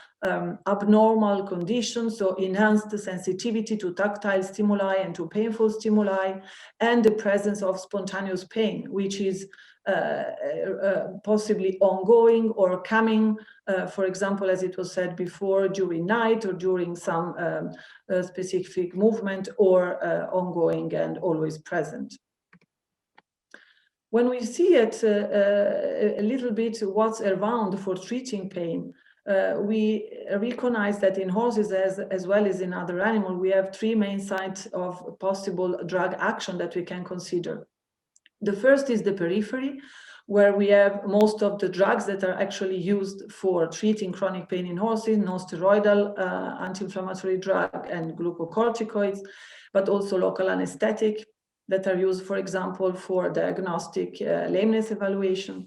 abnormal conditions, so enhanced sensitivity to tactile stimuli and to painful stimuli, and the presence of spontaneous pain, which is possibly ongoing or coming, for example, as it was said before, during night or during some specific movement, or ongoing and always present. When we see it a little bit what's around for treating pain, we recognize that in horses as well as in other animals, we have three main sites of possible drug action that we can consider. The first is the periphery, where we have most of the drugs that are actually used for treating chronic pain in horses, non-steroidal anti-inflammatory drug and glucocorticoids, but also local anesthetic that are used, for example, for diagnostic lameness evaluation.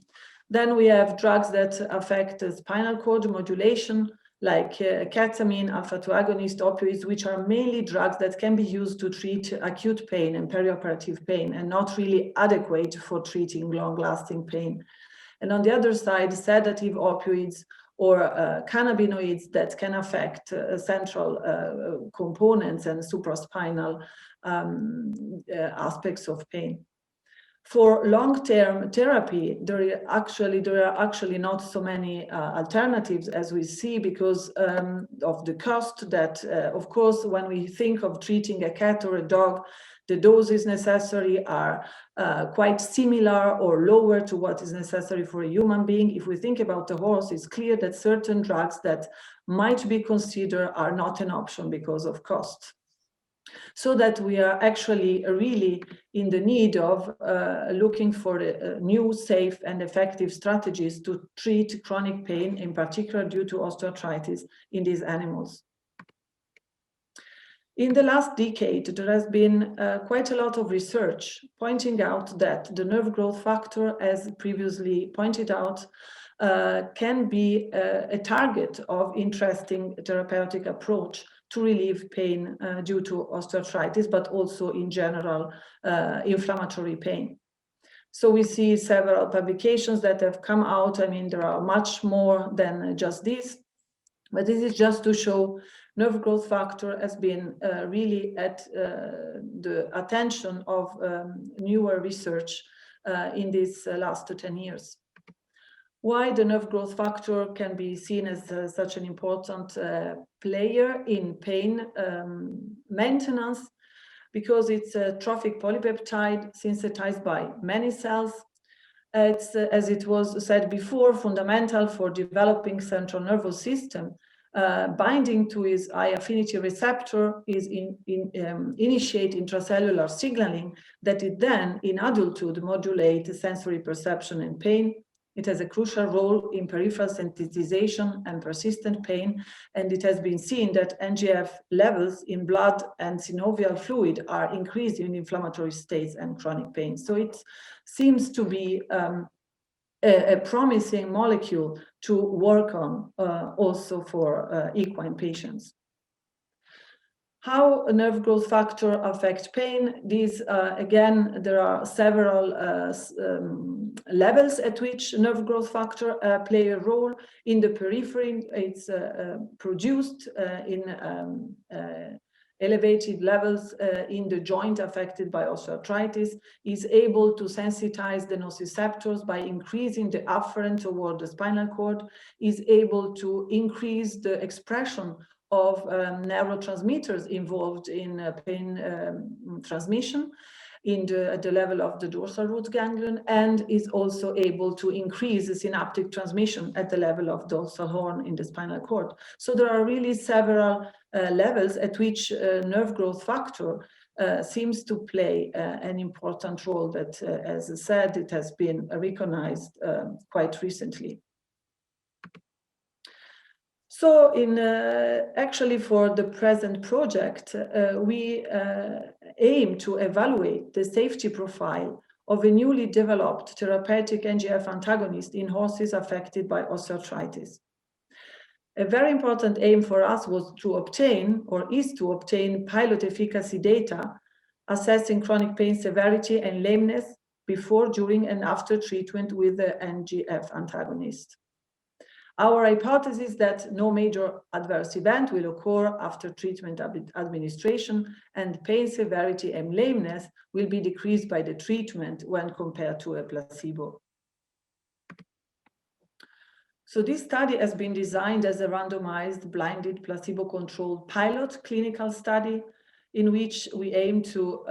Then we have drugs that affect the spinal cord modulation, like ketamine, alpha-2 agonist, opioids, which are mainly drugs that can be used to treat acute pain and perioperative pain and not really adequate for treating long-lasting pain. And on the other side, sedative opioids or cannabinoids that can affect central components and supraspinal aspects of pain. For long-term therapy, there are actually not so many alternatives as we see because of the cost that, of course, when we think of treating a cat or a dog, the doses necessary are quite similar or lower to what is necessary for a human being. If we think about the horse, it's clear that certain drugs that might be considered are not an option because of cost. So that we are actually really in the need of looking for new, safe and effective strategies to treat chronic pain, in particular due to osteoarthritis in these animals. In the last decade, there has been quite a lot of research pointing out that the nerve growth factor, as previously pointed out, can be a target of interesting therapeutic approach to relieve pain due to osteoarthritis, but also in general inflammatory pain. So we see several publications that have come out. I mean, there are much more than just this, but this is just to show nerve growth factor has been really at the attention of newer research in these last 10 years. Why the nerve growth factor can be seen as such an important player in pain maintenance? Because it's a trophic polypeptide synthesized by many cells. It's, as it was said before, fundamental for developing central nervous system. Binding to its high affinity receptor is initiate intracellular signaling that it then, in adulthood, modulate sensory perception and pain. It has a crucial role in peripheral sensitization and persistent pain, and it has been seen that NGF levels in blood and synovial fluid are increased in inflammatory states and chronic pain. So it seems to be a promising molecule to work on also for equine patients. How a nerve growth factor affects pain? These, again, there are several levels at which nerve growth factor play a role. In the periphery, it's produced in elevated levels in the joint affected by osteoarthritis, is able to sensitize the nociceptors by increasing the afferent toward the spinal cord, is able to increase the expression of neurotransmitters involved in pain transmission at the level of the dorsal root ganglion, and is also able to increase the synaptic transmission at the level of dorsal horn in the spinal cord. So there are really several levels at which nerve growth factor seems to play an important role that, as I said, it has been recognized quite recently. So actually for the present project, we aim to evaluate the safety profile of a newly developed therapeutic NGF antagonist in horses affected by osteoarthritis. A very important aim for us was to obtain, or is to obtain, pilot efficacy data assessing chronic pain severity and lameness before, during, and after treatment with the NGF antagonist. Our hypothesis that no major adverse event will occur after treatment administration, and pain severity and lameness will be decreased by the treatment when compared to a placebo. So this study has been designed as a randomized, blinded, placebo-controlled pilot clinical study in which we aim to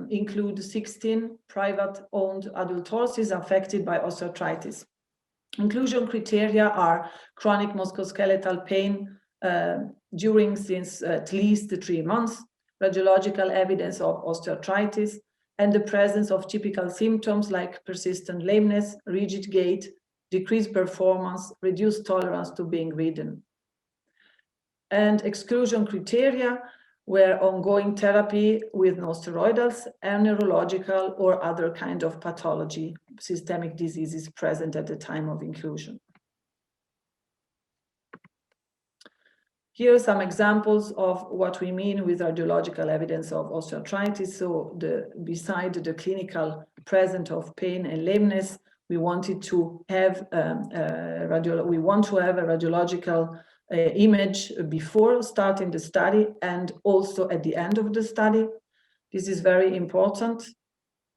include 16 private-owned adult horses affected by osteoarthritis. Inclusion criteria are chronic musculoskeletal pain during since at least 3 months, radiological evidence of osteoarthritis, and the presence of typical symptoms like persistent lameness, rigid gait, decreased performance, reduced tolerance to being ridden. And exclusion criteria were ongoing therapy with non-steroidals and neurological or other kind of pathology, systemic diseases present at the time of inclusion. Here are some examples of what we mean with radiological evidence of osteoarthritis. So beside the clinical presence of pain and lameness, we wanted to have a radiological image before starting the study and also at the end of the study. This is very important.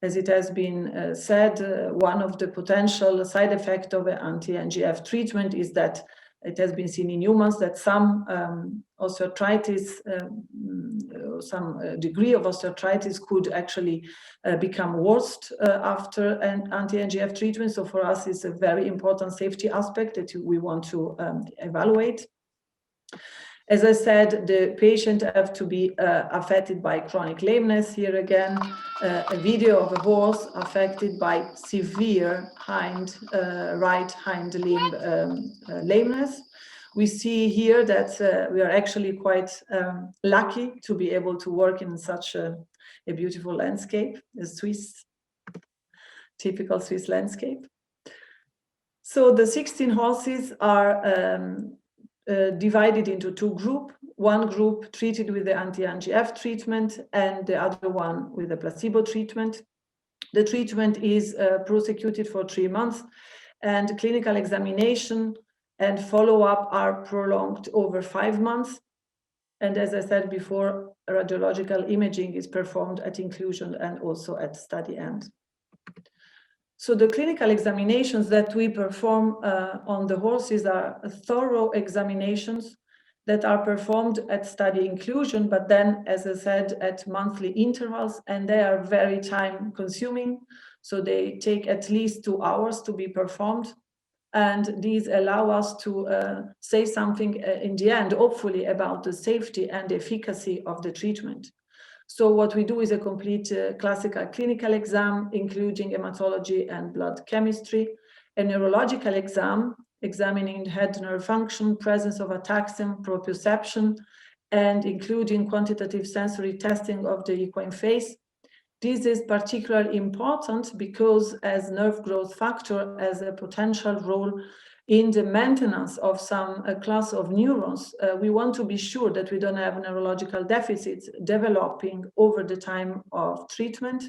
As it has been said, one of the potential side effects of an anti-NGF treatment is that it has been seen in humans that some osteoarthritis, some degree of osteoarthritis could actually become worse after an anti-NGF treatment. So for us, it's a very important safety aspect that we want to evaluate. As I said, the patient have to be affected by chronic lameness. Here again, a video of a horse affected by severe right hind limb lameness. We see here that we are actually quite lucky to be able to work in such a beautiful landscape, a typical Swiss landscape. So the 16 horses are divided into 2 groups. One group treated with the anti-NGF treatment and the other one with the placebo treatment. The treatment is prosecuted for 3 months, and clinical examination and follow-up are prolonged over 5 months. And as I said before, radiological imaging is performed at inclusion and also at study end. So the clinical examinations that we perform on the horses are thorough examinations that are performed at study inclusion, but then, as I said, at monthly intervals, and they are very time consuming. So they take at least 2 hours to be performed. And these allow us to say something in the end, hopefully, about the safety and efficacy of the treatment. So what we do is a complete classical clinical exam, including hematology and blood chemistry, a neurological exam, examining head nerve function, presence of ataxia, proprioception, and including quantitative sensory testing of the equine face. This is particularly important because as nerve growth factor has a potential role in the maintenance of some class of neurons, we want to be sure that we don't have neurological deficits developing over the time of treatment.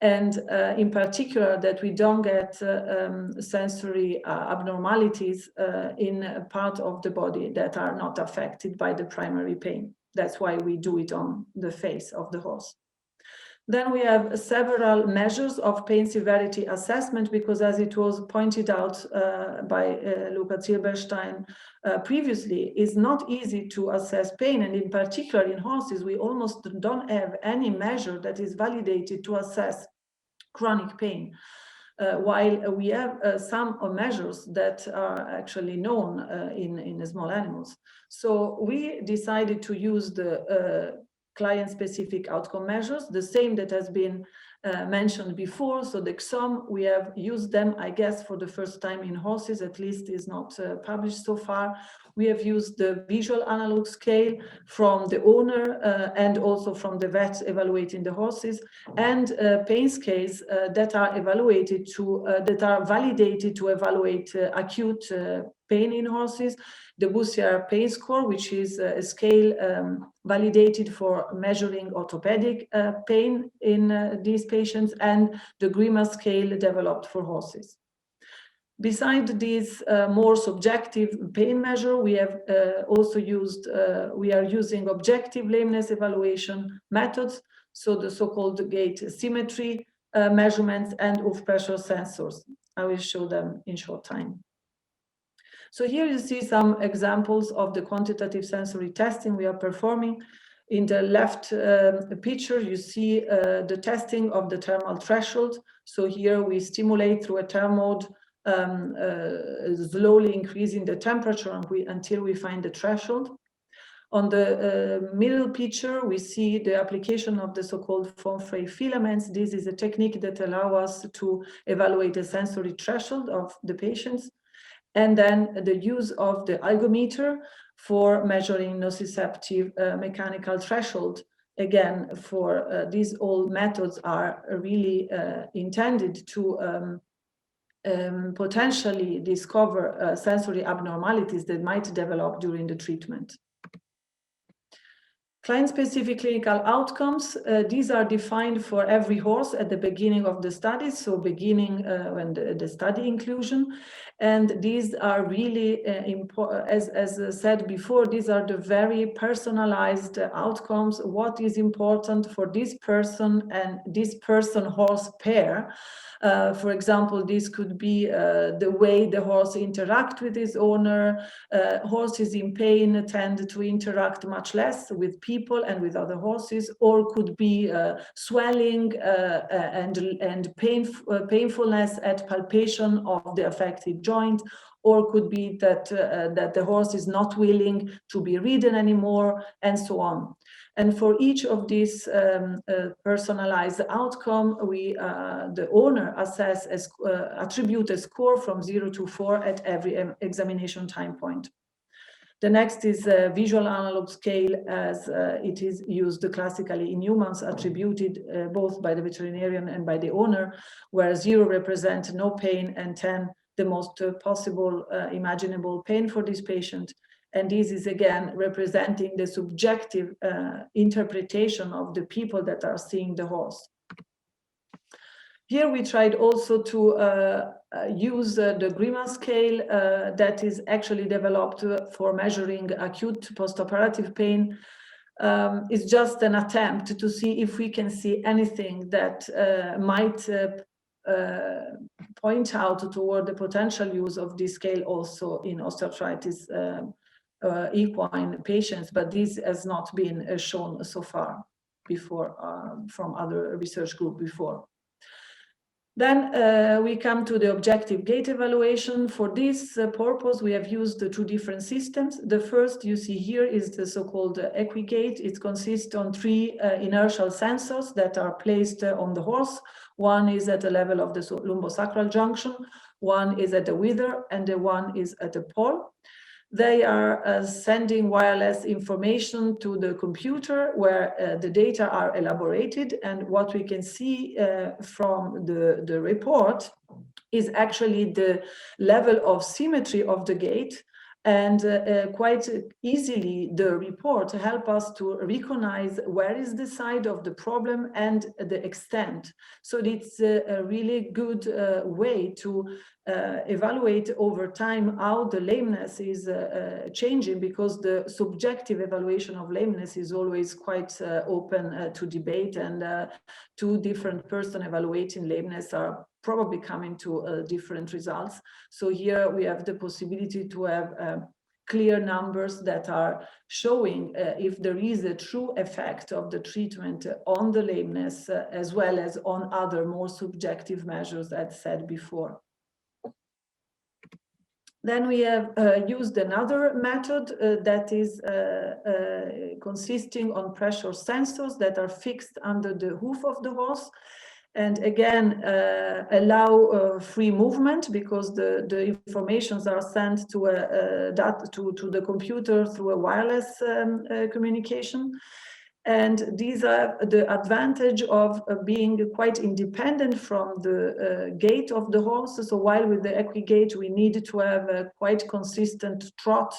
And in particular, that we don't get sensory abnormalities in a part of the body that are not affected by the primary pain. That's why we do it on the face of the horse. Then we have several measures of pain severity assessment, because as it was pointed out by Luca Zilberstein previously, it's not easy to assess pain. And in particular in horses, we almost don't have any measure that is validated to assess chronic pain. While we have some measures that are actually known in small animals. So we decided to use the client-specific outcome measures, the same that has been mentioned before. So the XOM, we have used them, I guess, for the first time in horses, at least is not published so far. We have used the visual analog scale from the owner and also from the vet evaluating the horses, and pain scales that are evaluated to, that are validated to evaluate acute pain in horses. The Bussière pain score, which is a scale validated for measuring orthopedic pain in these patients, and the GRIMA scale developed for horses. Besides this more subjective pain measure, we have also used, we are using objective lameness evaluation methods, so the so-called gait symmetry measurements and of pressure sensors. I will show them in short time. So here you see some examples of the quantitative sensory testing we are performing. In the left picture, you see the testing of the thermal threshold. So here we stimulate through a thermode, slowly increasing the temperature until we find the threshold. On the middle picture, we see the application of the so-called Fomfrey filaments. This is a technique that allows us to evaluate the sensory threshold of the patients. And then the use of the algometer for measuring nociceptive mechanical threshold. Again, for these all methods are really intended to potentially discover sensory abnormalities that might develop during the treatment. Client-specific clinical outcomes, these are defined for every horse at the beginning of the study, so beginning when the study inclusion. And these are really important, as said before, these are the very personalized outcomes, what is important for this person and this person-horse pair. For example, this could be the way the horse interacts with his owner. Horses in pain tend to interact much less with people and with other horses, or could be swelling and painfulness at palpation of the affected joint, or could be that that the horse is not willing to be ridden anymore, and so on. And for each of these personalized outcome, we, the owner, assess as attribute a score from 0 to 4 at every examination time point. The next is a visual analog scale, as it is used classically in humans, attributed both by the veterinarian and by the owner, where 0 represents no pain and 10 the most possible imaginable pain for this patient. And this is again representing the subjective interpretation of the people that are seeing the horse. Here we tried also to use the GRIMA scale that is actually developed for measuring acute postoperative pain. It's just an attempt to see if we can see anything that might point out toward the potential use of this scale also in osteoarthritis equine patients, but this has not been shown so far before from other research group before. Then we come to the objective gait evaluation. For this purpose, we have used 2 different systems. The first you see here is the so-called EquiGait. It consists on 3 inertial sensors that are placed on the horse. One is at the level of the lumbosacral junction, one is at the wither, and the one is at the paw. They are sending wireless information to the computer where the data are elaborated, and what we can see from the report is actually the level of symmetry of the gait, and quite easily the report help us to recognize where is the side of the problem and the extent. So it's a really good way to evaluate over time how the lameness is changing, because the subjective evaluation of lameness is always quite open to debate, and 2 different persons evaluating lameness are probably coming to different results. So here we have the possibility to have clear numbers that are showing if there is a true effect of the treatment on the lameness as well as on other more subjective measures as said before. Then we have used another method that is consisting on pressure sensors that are fixed under the hoof of the horse, and again allow free movement, because the informations are sent to the computer through a wireless communication. And these are the advantage of being quite independent from the gait of the horse. So while with the EquiGait we need to have a quite consistent trot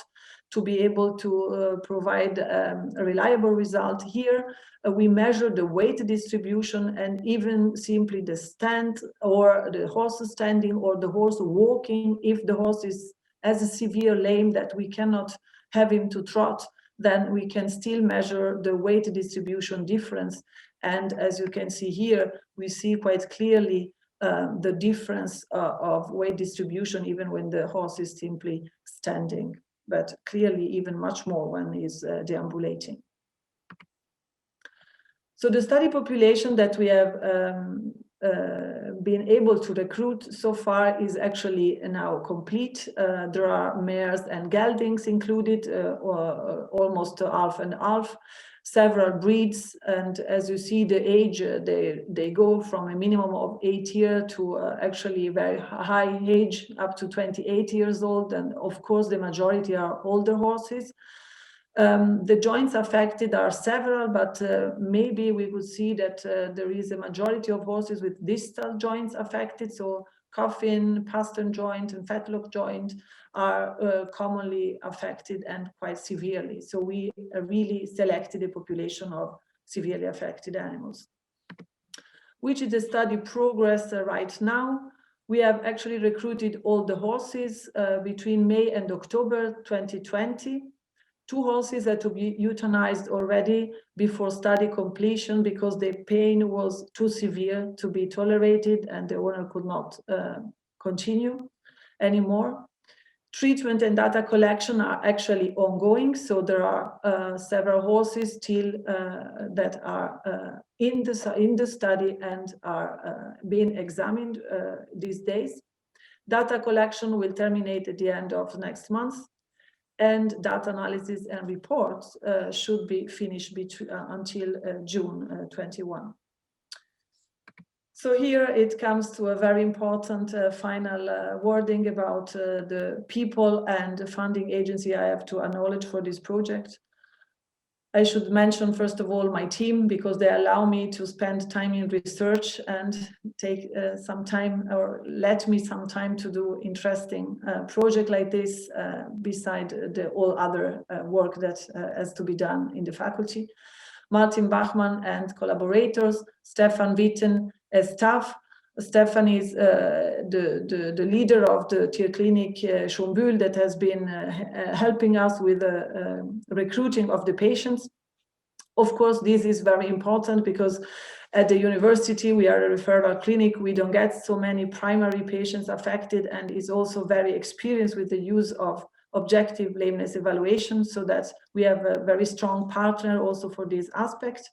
to be able to provide a reliable result, here we measure the weight distribution, and even simply the stand or the horse standing or the horse walking. If the horse has a severe lame that we cannot have him to trot, then we can still measure the weight distribution difference. And as you can see here, we see quite clearly the difference of weight distribution even when the horse is simply standing, but clearly even much more when he's deambulating. So the study population that we have been able to recruit so far is actually now complete. There are mares and geldings included, almost half and half, several breeds, and as you see the age, they go from a minimum of 8 years to actually very high age, up to 28 years old, and of course the majority are older horses. The joints affected are several, but maybe we would see that there is a majority of horses with distal joints affected. So coffin, pastern joint, and fetlock joint are commonly affected and quite severely. So we really selected a population of severely affected animals. Which is the study progress right now? We have actually recruited all the horses between May and October 2020. 2 horses had to be euthanized already before study completion because their pain was too severe to be tolerated and the owner could not continue anymore. Treatment and data collection are actually ongoing, so there are several horses still that are in the study and are being examined these days. Data collection will terminate at the end of next month, and data analysis and reports should be finished until June 21. So here it comes to a very important final wording about the people and the funding agency I have to acknowledge for this project. I should mention, first of all, my team, because they allow me to spend time in research and take some time, or let me some time to do interesting project like this beside the all other work that has to be done in the faculty. Martin Bachmann and collaborators, Stefan Witten as staff, Stefan is the leader of the Tierklinik Schönbühl that has been helping us with the recruiting of the patients. Of course, this is very important because at the university, we are a referral clinic. We don't get so many primary patients affected, and is also very experienced with the use of objective lameness evaluation, so that we have a very strong partner also for this aspect.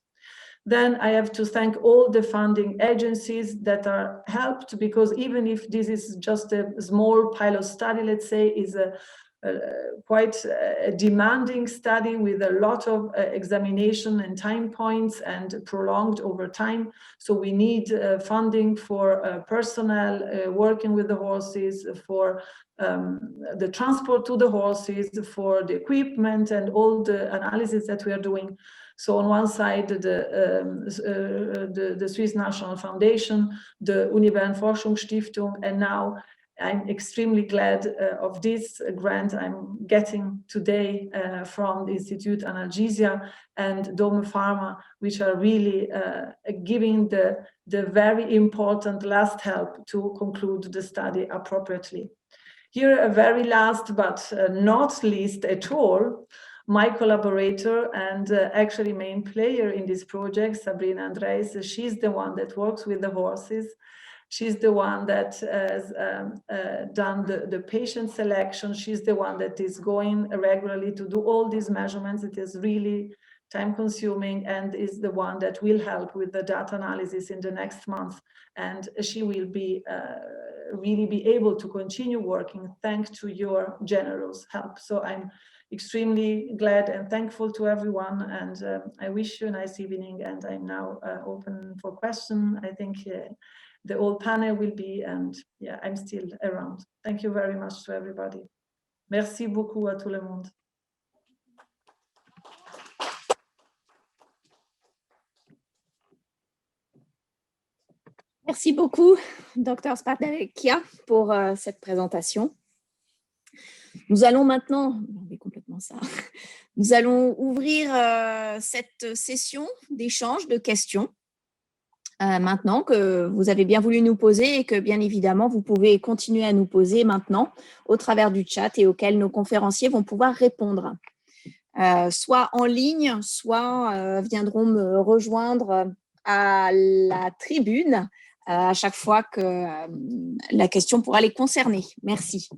Then I have to thank all the funding agencies that are helped, because even if this is just a small pilot study, let's say, is quite a demanding study with a lot of examination and time points and prolonged over time. So we need funding for personnel working with the horses, for the transport to the horses, for the equipment and all the analysis that we are doing. So on one side, the Swiss National Foundation, the Uni-Bern-Forschungsstiftung, and now I'm extremely glad of this grant I'm getting today from the Institute Analgesia and Dome Pharma, which are really giving the very important last help to conclude the study appropriately. Here, a very last, but not least at all, my collaborator and actually main player in this project, Sabrina Andres, she's the one that works with the horses. She's the one that has done the patient selection. She's the one that is going regularly to do all these measurements. It is really time consuming, and is the one that will help with the data analysis in the next month. And she will be really be able to continue working thanks to your generous help. So I'm extremely glad and thankful to everyone, and I wish you a nice evening, and I'm now open for questions. I think the whole panel will be, and yeah, I'm still around. Thank you very much to everybody. Merci beaucoup à tout le monde. Merci beaucoup, Dr Spadavecchia, pour cette présentation. Nous allons maintenant, nous allons ouvrir cette session d'échange de questions. Maintenant que vous avez bien voulu nous poser, et que bien évidemment vous pouvez continuer à nous poser maintenant au travers du chat, et auxquels nos conférenciers vont pouvoir répondre. Soit en ligne, soit viendront me rejoindre à la tribune à chaque fois que la question pourra les concerner. Merci.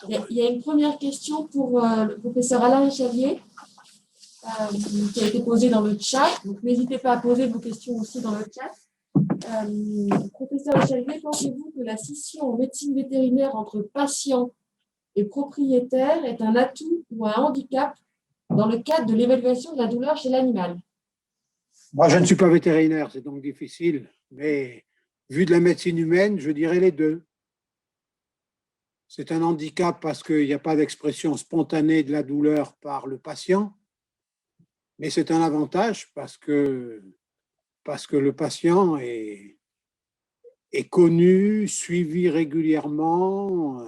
Il y a une première question pour le professeur Alain Richelieu qui a été posée dans le chat. Donc, n'hésitez pas à poser vos questions aussi dans le chat. Professeur Richelieu, pensez-vous que la scission en médecine vétérinaire entre patients et propriétaires est un atout ou un handicap dans le cadre de l'évaluation de la douleur chez l'animal? Moi, je ne suis pas vétérinaire, c'est donc difficile, mais vu de la médecine humaine, je dirais les deux. C'est un handicap parce qu'il n'y a pas d'expression spontanée de la douleur par le patient, mais c'est un avantage parce que le patient est connu, suivi régulièrement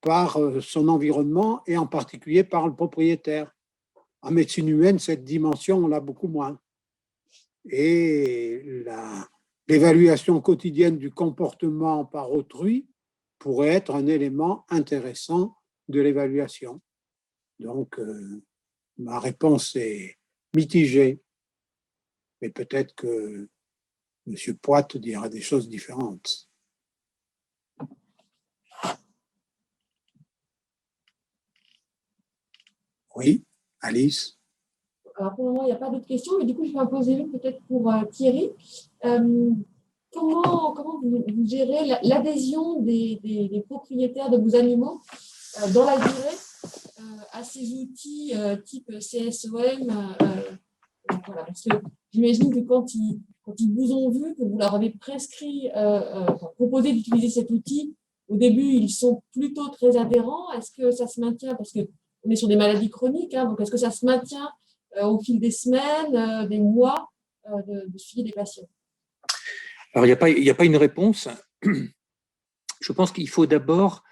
par son environnement et en particulier par le propriétaire. En médecine humaine, cette dimension, on l'a beaucoup moins. Et l'évaluation quotidienne du comportement par autrui pourrait être un élément intéressant de l'évaluation. Donc, ma réponse est mitigée, mais peut-être que M. Poit dira des choses différentes. Oui, Alice? Alors, pour le moment, il n'y a pas d'autres questions, mais du coup, je vais en poser une peut-être pour Thierry. Comment vous gérez l'adhésion des propriétaires de vos animaux dans la durée à ces outils type CSOM voilà, parce que j'imagine que quand ils vous ont vu, que vous leur avez prescrit, proposé d'utiliser cet outil, au début, ils sont plutôt très adhérents. Est-ce que ça se maintient? Parce qu'on est sur des maladies chroniques, hein, donc est-ce que ça se maintient au fil des semaines, des mois? de suivi des patients? Alors, il n'y a pas une réponse. Je pense qu'il faut d'abord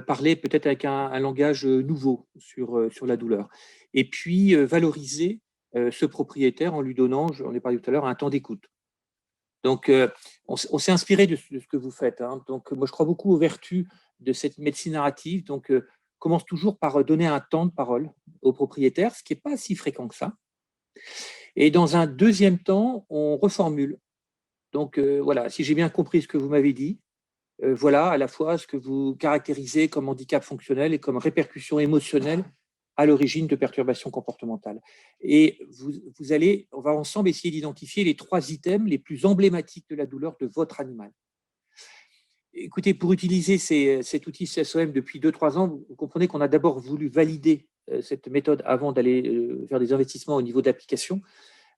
parler peut-être avec un langage nouveau sur la douleur. Et puis, valoriser ce propriétaire en lui donnant, j'en ai parlé tout à l'heure, un temps d'écoute. Donc, on s'est inspiré de ce que vous faites. Hein. Donc, moi, je crois beaucoup aux vertus de cette médecine narrative. Donc, commence toujours par donner un temps de parole au propriétaire, ce qui n'est pas si fréquent que ça. Et dans un deuxième temps, on reformule. Donc, voilà, si j'ai bien compris ce que vous m'avez dit, voilà à la fois ce que vous caractérisez comme handicap fonctionnel et comme répercussion émotionnelle à l'origine de perturbations comportementales. Et on va ensemble essayer d'identifier les 3 items les plus emblématiques de la douleur de votre animal. Écoutez, pour utiliser cet outil CSOM depuis 2-3 ans, vous comprenez qu'on a d'abord voulu valider cette méthode avant d'aller faire des investissements au niveau d'application.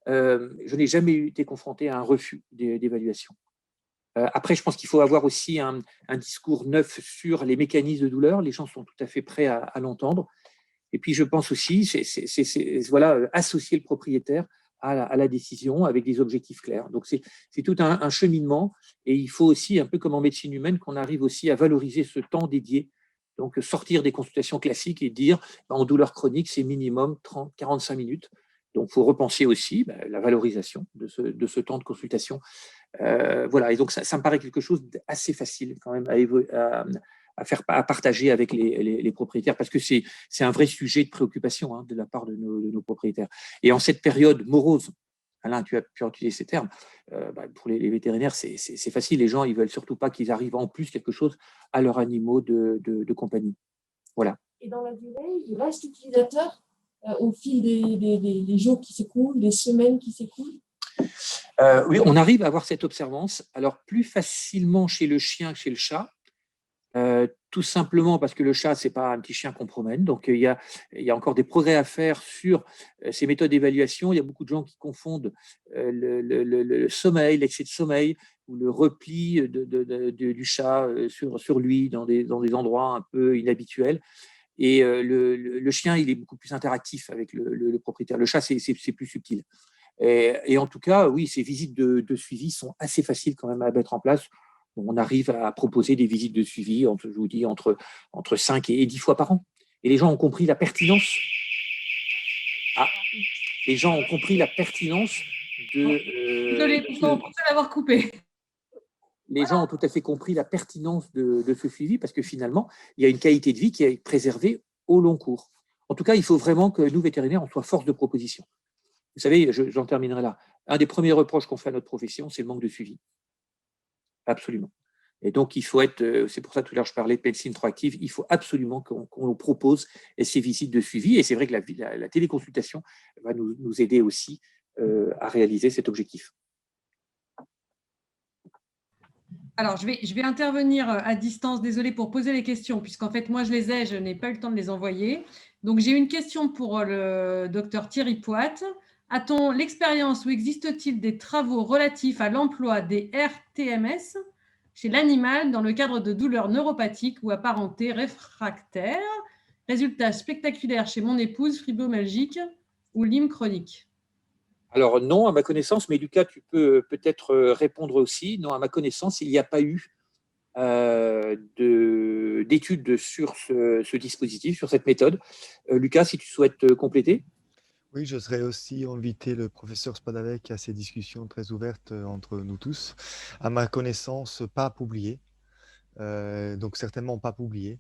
Je n'ai jamais été confronté à un refus d'évaluation. Après, je pense qu'il faut avoir aussi un discours neuf sur les mécanismes de douleur. Les gens sont tout à fait prêts à l'entendre. Et puis, je pense aussi, voilà, associer le propriétaire à la décision avec des objectifs clairs. Donc, c'est tout un cheminement. Et il faut aussi, un peu comme en médecine humaine, qu'on arrive aussi à valoriser ce temps dédié. Donc, sortir des consultations classiques et dire, en douleur chronique, c'est minimum 30-45 minutes. Donc, il faut repenser aussi la valorisation de ce temps de consultation. Voilà, et donc ça me paraît quelque chose d'assez facile quand même à partager avec les propriétaires, parce que c'est un vrai sujet de préoccupation de la part de nos propriétaires. Et en cette période morose, Alain, tu as pu utiliser ces termes, pour les vétérinaires, c'est facile. Les gens, ils ne veulent surtout pas qu'ils arrivent en plus quelque chose à leurs animaux de compagnie. Voilà. Et dans la durée, il reste utilisateur au fil des jours qui s'écoulent, des semaines qui s'écoulent? Oui, on arrive à avoir cette observance. Alors, plus facilement chez le chien que chez le chat, tout simplement parce que le chat, ce n'est pas un petit chien qu'on promène. Donc, il y a encore des progrès à faire sur ces méthodes d'évaluation. Il y a beaucoup de gens qui confondent le sommeil, l'excès de sommeil ou le repli du chat sur lui dans des endroits un peu inhabituels. Et le chien, il est beaucoup plus interactif avec le propriétaire. Le chat, c'est plus subtil. Et en tout cas, oui, ces visites de suivi sont assez faciles quand même à mettre en place. On arrive à proposer des visites de suivi, je vous dis, entre 5 et 10 fois par an. Et les gens ont compris la pertinence. Les gens ont compris la pertinence de. Désolée, on pensait l'avoir coupé. Les gens ont tout à fait compris la pertinence de ce suivi, parce que finalement, il y a une qualité de vie qui est préservée au long cours. En tout cas, il faut vraiment que nous, vétérinaires, on soit force de proposition. Vous savez, j'en terminerai là. Un des premiers reproches qu'on fait à notre profession, c'est le manque de suivi. Absolument. Et donc, il faut être, c'est pour ça tout à l'heure je parlais de médecine proactive, il faut absolument qu'on propose ces visites de suivi. Et c'est vrai que la téléconsultation va nous aider aussi à réaliser cet objectif. Alors, je vais intervenir à distance, désolée pour poser les questions, puisqu'en fait, moi, je les ai, je n'ai pas eu le temps de les envoyer. Donc, j'ai une question pour le docteur Thierry Poite. A-t-on l'expérience ou existe-t-il des travaux relatifs à l'emploi des RTMS chez l'animal dans le cadre de douleurs neuropathiques ou apparentées réfractaires? Résultat spectaculaire chez mon épouse, fibromyalgique ou lymphe chronique. Alors non, à ma connaissance, mais Lucas, tu peux peut-être répondre aussi. Non, à ma connaissance, il n'y a pas eu d'études sur ce dispositif, sur cette méthode. Lucas, si tu souhaites compléter. Oui, je serais aussi invité le professeur Spadavec à ces discussions très ouvertes entre nous tous. À ma connaissance, pas publié, donc certainement pas publié,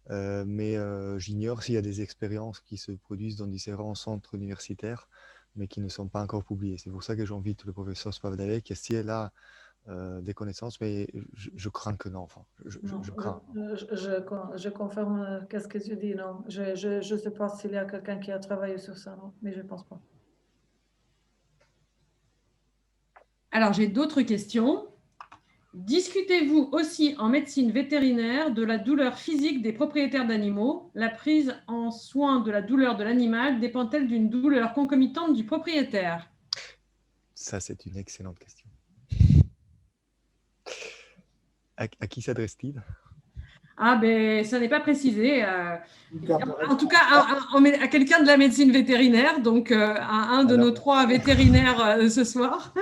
mais j'ignore s'il y a des expériences qui se produisent dans différents centres universitaires, mais qui ne sont pas encore publiées. C'est pour ça que j'invite le professeur Spadavec, si elle a des connaissances, mais je crains que non. Enfin, je crains. Je confirme qu'est-ce que tu dis, non. Je ne sais pas s'il y a quelqu'un qui a travaillé sur ça, non, mais je ne pense pas. Alors, j'ai d'autres questions. Discutez-vous aussi en médecine vétérinaire de la douleur physique des propriétaires d'animaux? La prise en soin de la douleur de l'animal dépend-elle d'une douleur concomitante du propriétaire? Ça, c'est une excellente question. À qui s'adresse-t-il? Ah, ben, ça n'est pas précisé. En tout cas, à quelqu'un de la médecine vétérinaire, donc à un de nos 3 vétérinaires ce soir.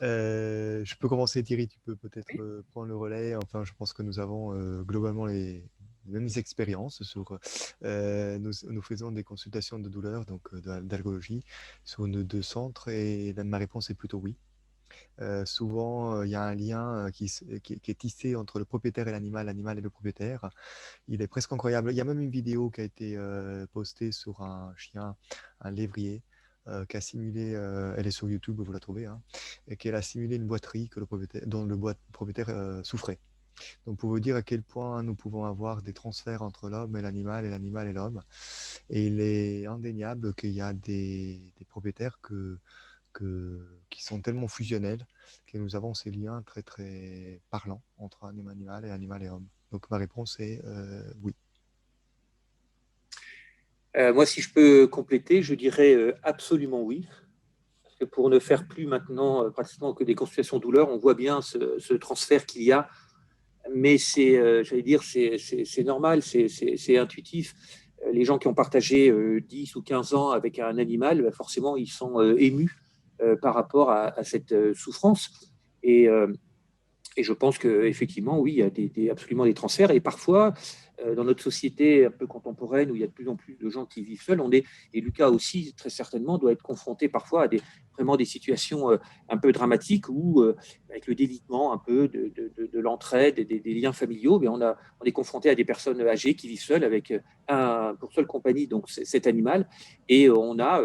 Je peux commencer, Thierry, tu peux peut-être prendre le relais. Enfin, je pense que nous avons globalement les mêmes expériences sur. Nous faisons des consultations de douleur, donc d'algologie, sur nos 2 centres, et ma réponse est plutôt oui. Souvent, il y a un lien qui est tissé entre le propriétaire et l'animal et le propriétaire. Il est presque incroyable. Il y a même une vidéo qui a été postée sur un chien, un lévrier, qui a simulé, elle est sur YouTube, vous la trouvez, hein, et qu'elle a simulé une boiterie dont le propriétaire souffrait. Donc, pour vous dire à quel point nous pouvons avoir des transferts entre l'homme et l'animal et l'homme. Et il est indéniable qu'il y a des propriétaires qui sont tellement fusionnels que nous avons ces liens très, très parlants entre animal et homme. Donc, ma réponse est oui. Moi, si je peux compléter, je dirais absolument oui. Parce que pour ne faire plus maintenant pratiquement que des consultations douleur, on voit bien ce transfert qu'il y a. Mais j'allais dire, c'est normal, c'est intuitif. Les gens qui ont partagé 10 ou 15 ans avec un animal, forcément, ils sont émus par rapport à cette souffrance. Et je pense qu'effectivement, oui, il y a absolument des transferts. Et parfois, dans notre société un peu contemporaine, où il y a de plus en plus de gens qui vivent seuls, et Lucas aussi, très certainement, doit être confronté parfois à vraiment des situations un peu dramatiques où, avec le délitement un peu de l'entraide et des liens familiaux, mais on est confronté à des personnes âgées qui vivent seules avec pour seule compagnie, donc cet animal. Et on a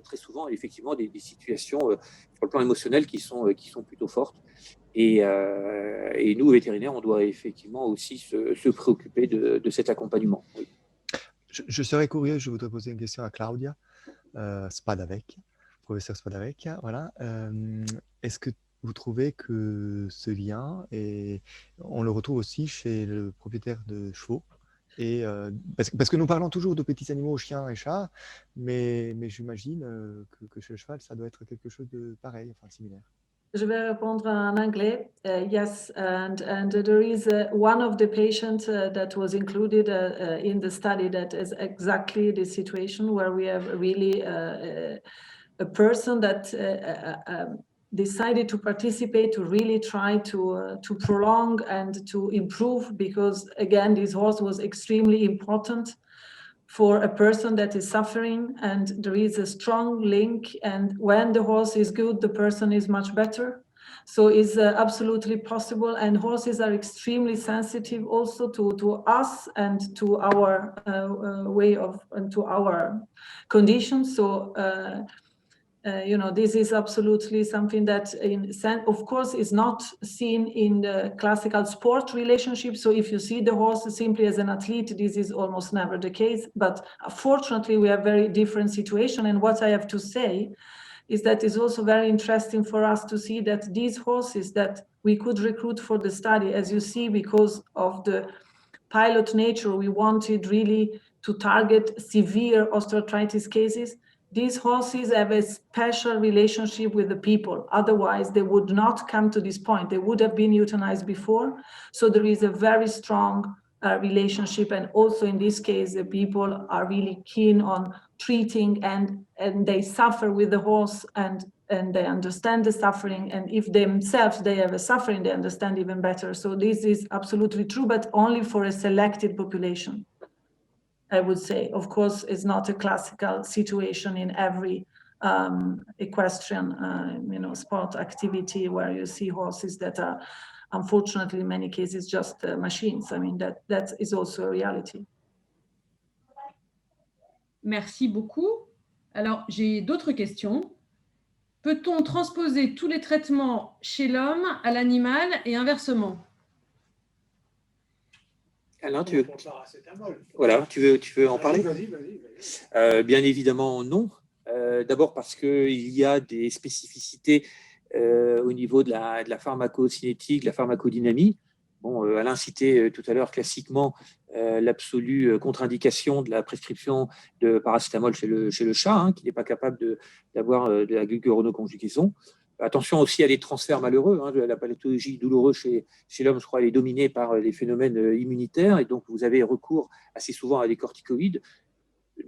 très souvent, effectivement, des situations sur le plan émotionnel qui sont plutôt fortes. Et nous, vétérinaires, on doit effectivement aussi se préoccuper de cet accompagnement. Oui. Je serais curieux, je voudrais poser une question à Claudia Spadavecchia, professeur Spadavecchia. Voilà. Est-ce que vous trouvez que ce lien, on le retrouve aussi chez le propriétaire de chevaux, parce que nous parlons toujours de petits animaux, chiens et chats, mais j'imagine que chez le cheval, ça doit être quelque chose de pareil, enfin similaire. Je vais répondre en anglais. Yes, and there is one of the patients that was included in the study that is exactly the situation where we have really a person that decided to participate, to really try to prolong and to improve, because again, this horse was extremely important for a person that is suffering, and there is a strong link, and when the horse is good, the person is much better. So it's absolutely possible, and horses are extremely sensitive also to us and to our way of, and to our conditions. So this is absolutely something that, of course, is not seen in the classical sport relationship. So if you see the horse simply as an athlete, this is almost never the case. But fortunately, we have very different situation. And what I have to say is that it's also very interesting for us to see that these horses that we could recruit for the study, as you see, because of the pilot nature, we wanted really to target severe osteoarthritis cases. These horses have a special relationship with the people. Otherwise, they would not come to this point. They would have been euthanized before. So there is a very strong relationship. And also in this case, the people are really keen on treating, and they suffer with the horse, and they understand the suffering. And if themselves, they have a suffering, they understand even better. So this is absolutely true, but only for a selected population, I would say. Of course, it's not a classical situation in every equestrian, sport activity where you see horses that are, unfortunately, in many cases, just machines. I mean, that is also a reality. Merci beaucoup. Alors, j'ai d'autres questions. Peut-on transposer tous les traitements chez l'homme à l'animal et inversement? Alain, tu veux en parler? Vas-y. Bien évidemment, non. D'abord parce qu'il y a des spécificités au niveau de la pharmacocinétique, de la pharmacodynamie. Bon, Alain citait tout à l'heure classiquement l'absolue contre-indication de la prescription de paracétamol chez le chat, qui n'est pas capable d'avoir de la glucuronoconjugaison. Attention aussi à des transferts malheureux. Hein. La pathologie douloureuse chez l'homme, je crois, elle est dominée par des phénomènes immunitaires et donc vous avez recours assez souvent à des corticoïdes.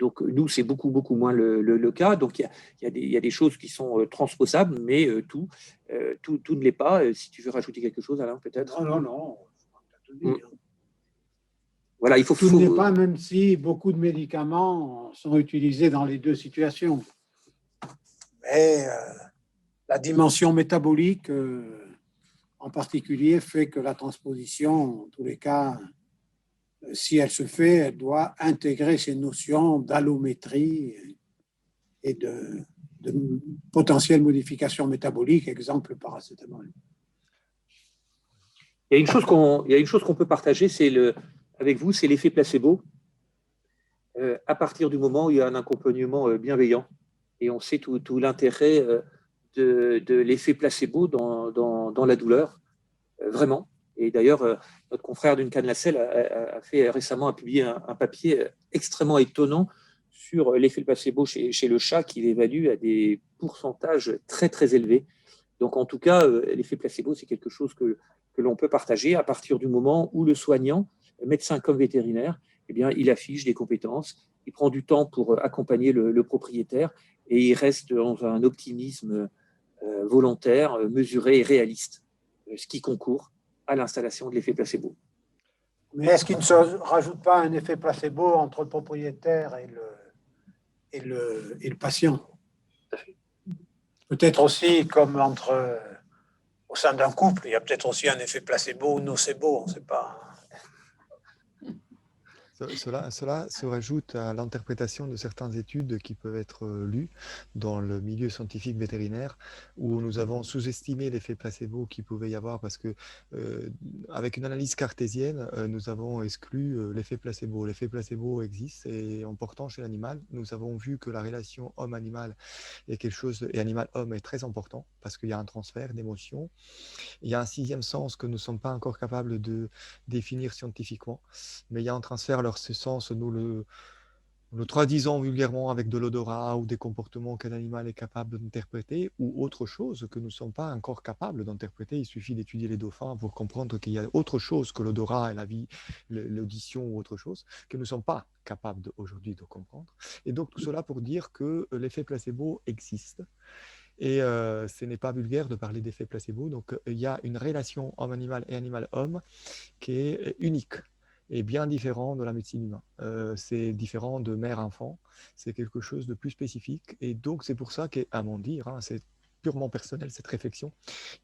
Donc nous, c'est beaucoup moins le cas. Donc il y a des choses qui sont transposables, mais tout ne l'est pas. Si tu veux rajouter quelque chose, Alain, peut-être. Non. Voilà, il faut tout n'est pas, même si beaucoup de médicaments sont utilisés dans les deux situations. Mais la dimension métabolique, en particulier, fait que la transposition, en tous les cas, si elle se fait, elle doit intégrer ces notions d'allométrie et de potentielles modifications métaboliques, exemple le paracétamol. Il y a une chose qu'on peut partager, avec vous, c'est l'effet placebo. À partir du moment où il y a un accompagnement bienveillant, et on sait tout l'intérêt de l'effet placebo dans la douleur, vraiment. Et d'ailleurs, notre confrère d'une Cannes-Lassel a publié un papier extrêmement étonnant sur l'effet placebo chez le chat, qu'il évalue à des pourcentages très, très élevés. Donc, en tout cas, l'effet placebo, c'est quelque chose que l'on peut partager à partir du moment où le soignant, médecin comme vétérinaire, eh bien, il affiche des compétences, il prend du temps pour accompagner le propriétaire et il reste dans un optimisme volontaire, mesuré et réaliste, ce qui concourt à l'installation de l'effet placebo. Mais est-ce qu'il ne se rajoute pas un effet placebo entre le propriétaire et le patient? Peut-être aussi comme au sein d'un couple, il y a peut-être aussi un effet placebo ou nocebo, on ne sait pas. Cela se rajoute à l'interprétation de certaines études qui peuvent être lues dans le milieu scientifique vétérinaire, où nous avons sous-estimé l'effet placebo qu'il pouvait y avoir parce que, avec une analyse cartésienne, nous avons exclu l'effet placebo. L'effet placebo existe et en portant chez l'animal, nous avons vu que la relation homme-animal est quelque chose, et animal-homme est très important parce qu'il y a un transfert d'émotions. Il y a un sixième sens que nous ne sommes pas encore capables de définir scientifiquement, mais il y a un transfert. Alors ce sens, nous le traduisons vulgairement avec de l'odorat ou des comportements qu'un animal est capable d'interpréter ou autre chose que nous ne sommes pas encore capables d'interpréter. Il suffit d'étudier les dauphins pour comprendre qu'il y a autre chose que l'odorat et la vie, l'audition ou autre chose que nous ne sommes pas capables aujourd'hui de comprendre. Et donc tout cela pour dire que l'effet placebo existe. Et ce n'est pas vulgaire de parler d'effet placebo. Donc il y a une relation homme-animal et animal-homme qui est unique et bien différent de la médecine humaine. C'est différent de mère-enfant, c'est quelque chose de plus spécifique. Et donc, c'est pour ça qu'à mon dire, c'est purement personnel cette réflexion,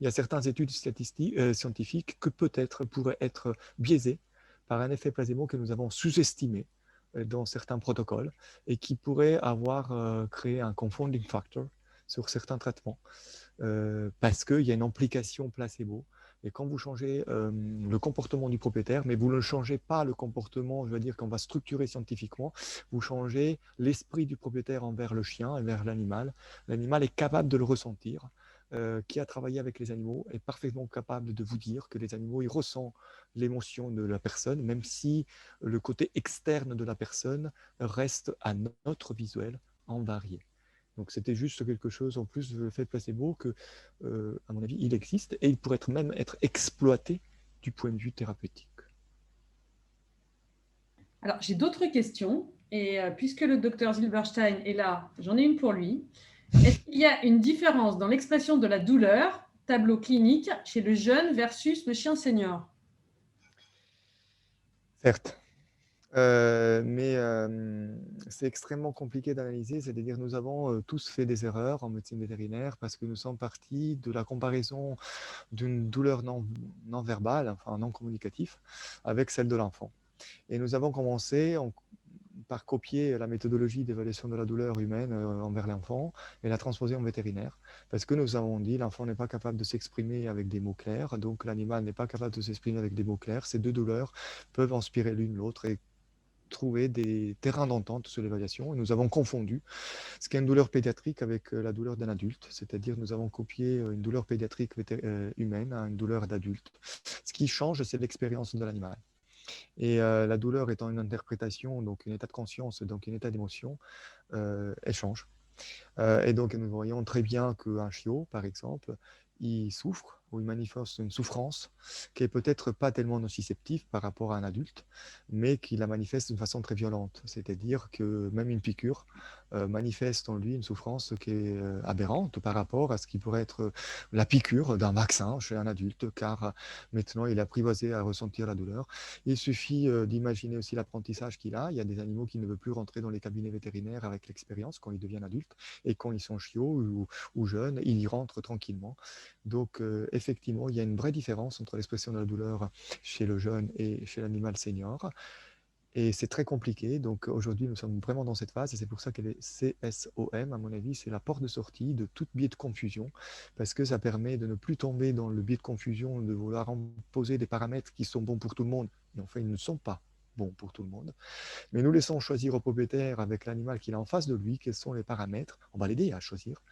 il y a certaines études scientifiques que peut-être pourraient être biaisées par un effet placebo que nous avons sous-estimé dans certains protocoles et qui pourrait avoir créé un confounding factor sur certains traitements parce qu'il y a une implication placebo. Et quand vous changez le comportement du propriétaire, mais vous ne changez pas le comportement, je veux dire qu'on va structurer scientifiquement, vous changez l'esprit du propriétaire envers le chien, envers l'animal. L'animal est capable de le ressentir. Qui a travaillé avec les animaux est parfaitement capable de vous dire que les animaux, ils ressentent l'émotion de la personne, même si le côté externe de la personne reste à notre visuel invarié. Donc c'était juste quelque chose en plus de l'effet placebo que, à mon avis, il existe et il pourrait même être exploité du point de vue thérapeutique. Alors, j'ai d'autres questions et puisque le docteur Silberstein est là, j'en ai une pour lui. Est-ce qu'il y a une différence dans l'expression de la douleur, tableau clinique, chez le jeune versus le chien senior? Certes. Mais c'est extrêmement compliqué d'analyser, c'est-à-dire nous avons tous fait des erreurs en médecine vétérinaire parce que nous sommes partis de la comparaison d'une douleur non verbale, enfin non communicative, avec celle de l'enfant. Et nous avons commencé par copier la méthodologie d'évaluation de la douleur humaine envers l'enfant et la transposer en vétérinaire. Parce que nous avons dit l'enfant n'est pas capable de s'exprimer avec des mots clairs, donc l'animal n'est pas capable de s'exprimer avec des mots clairs. Ces deux douleurs peuvent inspirer l'une l'autre et trouver des terrains d'entente sur l'évaluation. Et nous avons confondu ce qu'est une douleur pédiatrique avec la douleur d'un adulte, c'est-à-dire nous avons copié une douleur pédiatrique humaine à une douleur d'adulte. Ce qui change, c'est l'expérience de l'animal. Et la douleur étant une interprétation, donc un état de conscience, donc un état d'émotion, elle change. Et donc, nous voyons très bien qu'un chiot, par exemple, il souffre ou il manifeste une souffrance qui est peut-être pas tellement nociceptive par rapport à un adulte, mais qui la manifeste d'une façon très violente. C'est-à-dire que même une piqûre manifeste en lui une souffrance qui est aberrante par rapport à ce qui pourrait être la piqûre d'un vaccin chez un adulte, car maintenant il est apprivoisé à ressentir la douleur. Il suffit d'imaginer aussi l'apprentissage qu'il a. Il y a des animaux qui ne veulent plus rentrer dans les cabinets vétérinaires avec l'expérience quand ils deviennent adultes, et quand ils sont chiots ou jeunes, ils y rentrent tranquillement. Donc, effectivement, il y a une vraie différence entre l'expression de la douleur chez le jeune et chez l'animal senior. Et c'est très compliqué. Donc, aujourd'hui, nous sommes vraiment dans cette phase. Et c'est pour ça que les CSOM, à mon avis, c'est la porte de sortie de toute biais de confusion. Parce que ça permet de ne plus tomber dans le biais de confusion, de vouloir imposer des paramètres qui sont bons pour tout le monde. Et en fait, ils ne sont pas bons pour tout le monde. Mais nous laissons choisir au propriétaire, avec l'animal qu'il a en face de lui, quels sont les paramètres. On va l'aider à choisir.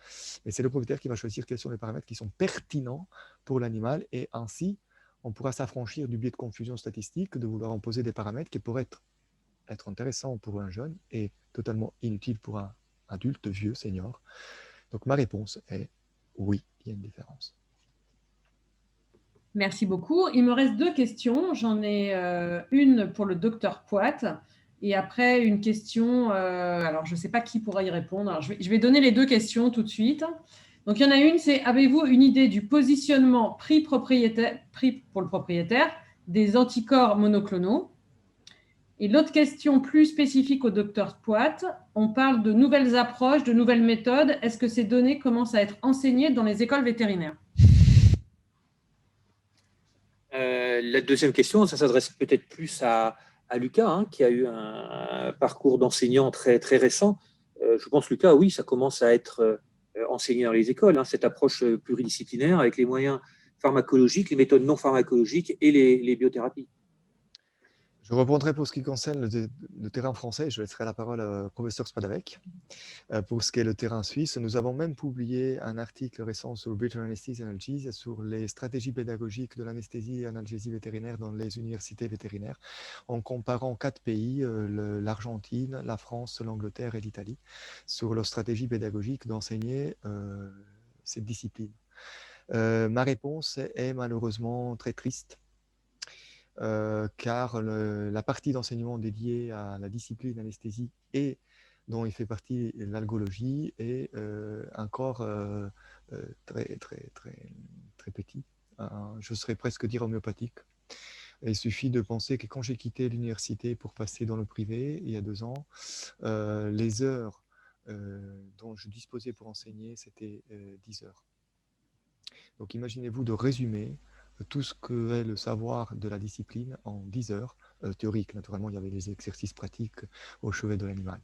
Mais c'est le propriétaire qui va choisir quels sont les paramètres qui sont pertinents pour l'animal. Et ainsi, on pourra s'affranchir du biais de confusion statistique, de vouloir imposer des paramètres qui pourraient être intéressants pour un jeune et totalement inutiles pour un adulte, vieux, senior. Donc ma réponse est oui, il y a une différence. Merci beaucoup. Il me reste 2 questions. J'en ai une pour le docteur Poit et après une question, alors je ne sais pas qui pourra y répondre. Alors, je vais donner les 2 questions tout de suite. Donc, il y en a une, c'est avez-vous une idée du positionnement prix pour le propriétaire des anticorps monoclonaux? Et l'autre question plus spécifique au docteur Poit, on parle de nouvelles approches, de nouvelles méthodes. Est-ce que ces données commencent à être enseignées dans les écoles vétérinaires? La deuxième question, ça s'adresse peut-être plus à Lucas, hein, qui a eu un parcours d'enseignant très, très récent. Je pense, Lucas, oui, ça commence à être enseigné dans les écoles, hein, cette approche pluridisciplinaire avec les moyens pharmacologiques, les méthodes non pharmacologiques et les biothérapies. Je reprendrai pour ce qui concerne le terrain français, je laisserai la parole au professeur Spadavec. Pour ce qui est le terrain suisse, nous avons même publié un article récent sur Better Anesthesia Analgesia, sur les stratégies pédagogiques de l'anesthésie et analgésie vétérinaire dans les universités vétérinaires, en comparant 4 pays, l'Argentine, la France, l'Angleterre et l'Italie, sur leur stratégie pédagogique d'enseigner cette discipline. Ma réponse est malheureusement très triste. Car la partie d'enseignement dédiée à la discipline anesthésie et dont il fait partie l'algologie est encore très, très, très, très petit. Je serais presque dire homéopathique. Il suffit de penser que quand j'ai quitté l'université pour passer dans le privé, il y a 2 ans, les heures dont je disposais pour enseigner, c'était 10 heures. Donc imaginez-vous de résumer tout ce que est le savoir de la discipline en 10 heures, théorique. Naturellement, il y avait les exercices pratiques au chevet de l'animal.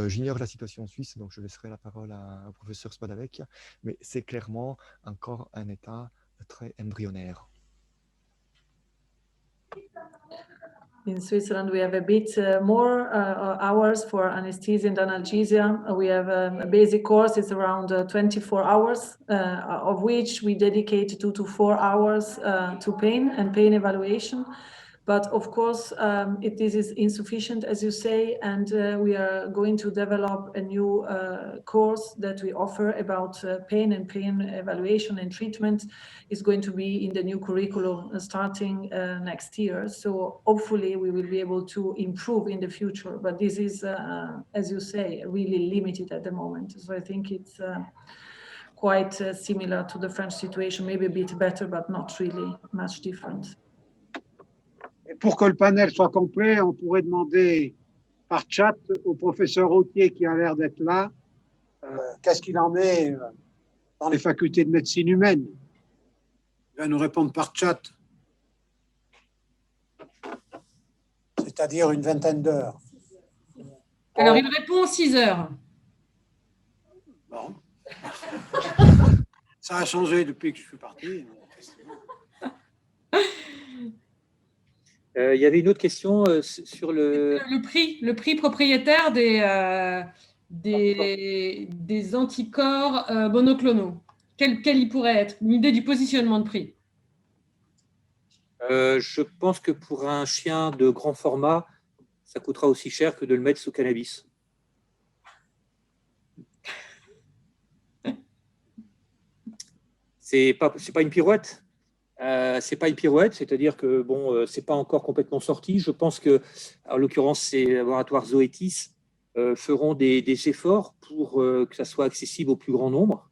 J'ignore la situation suisse, donc je laisserai la parole au professeur Spadavec, mais c'est clairement encore un état très embryonnaire. In Switzerland, we have a bit more hours for anesthesia and analgesia. We have a basic course, it's around 24 hours, of which we dedicate 2 to 4 hours to pain and pain evaluation. But of course, this is insufficient, as you say, and we are going to develop a new course that we offer about pain and pain evaluation and treatment. Is going to be in the new curriculum starting next year. So hopefully we will be able to improve in the future, but this is, as you say, really limited at the moment. So I think it's quite similar to the French situation, maybe a bit better, but not really much different. Et pour que le panel soit complet, on pourrait demander par chat au professeur Autier qui a l'air d'être là, qu'est-ce qu'il en est dans les facultés de médecine humaine. Il va nous répondre par chat, c'est-à-dire une vingtaine d'heures. Alors, il répond 6 heures. Bon. Ça a changé depuis que je suis parti. Il y avait une autre question sur le prix propriétaire des anticorps monoclonaux. Quel il pourrait être? Une idée du positionnement de prix? Je pense que pour un chien de grand format, ça coûtera aussi cher que de le mettre sous cannabis. C'est pas une pirouette. C'est pas une pirouette, c'est-à-dire que bon, c'est pas encore complètement sorti. Je pense que, en l'occurrence, ces laboratoires Zoetis feront des efforts pour que ça soit accessible au plus grand nombre.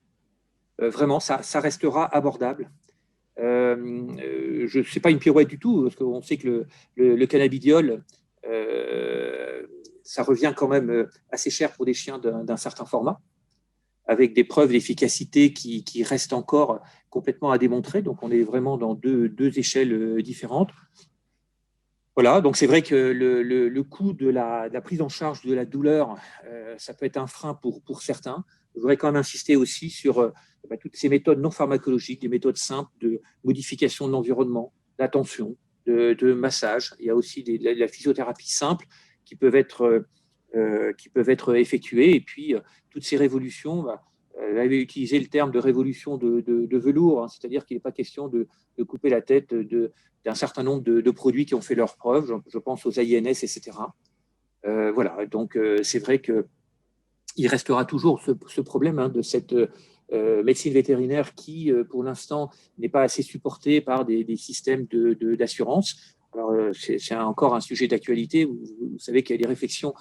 Vraiment, ça restera abordable. C'est pas une pirouette du tout, parce qu'on sait que le cannabidiol, ça revient quand même assez cher pour des chiens d'un certain format, avec des preuves d'efficacité qui restent encore complètement à démontrer. Donc, on est vraiment dans deux échelles différentes. Voilà, donc c'est vrai que le coût de la prise en charge de la douleur, ça peut être un frein pour certains. Je voudrais quand même insister aussi sur toutes ces méthodes non pharmacologiques, des méthodes simples de modification de l'environnement, d'attention, de massage. Il y a aussi la physiothérapie simple qui peuvent être effectuées. Et puis, toutes ces révolutions, elle avait utilisé le terme de révolution de velours, hein, c'est-à-dire qu'il n'est pas question de couper la tête d'un certain nombre de produits qui ont fait leurs preuves. Je pense aux AINS, etc. Voilà, donc c'est vrai qu'il restera toujours ce problème de cette médecine vétérinaire qui, pour l'instant, n'est pas assez supportée par des systèmes d'assurance. Alors, c'est encore un sujet d'actualité. Vous savez qu'il y a des réflexions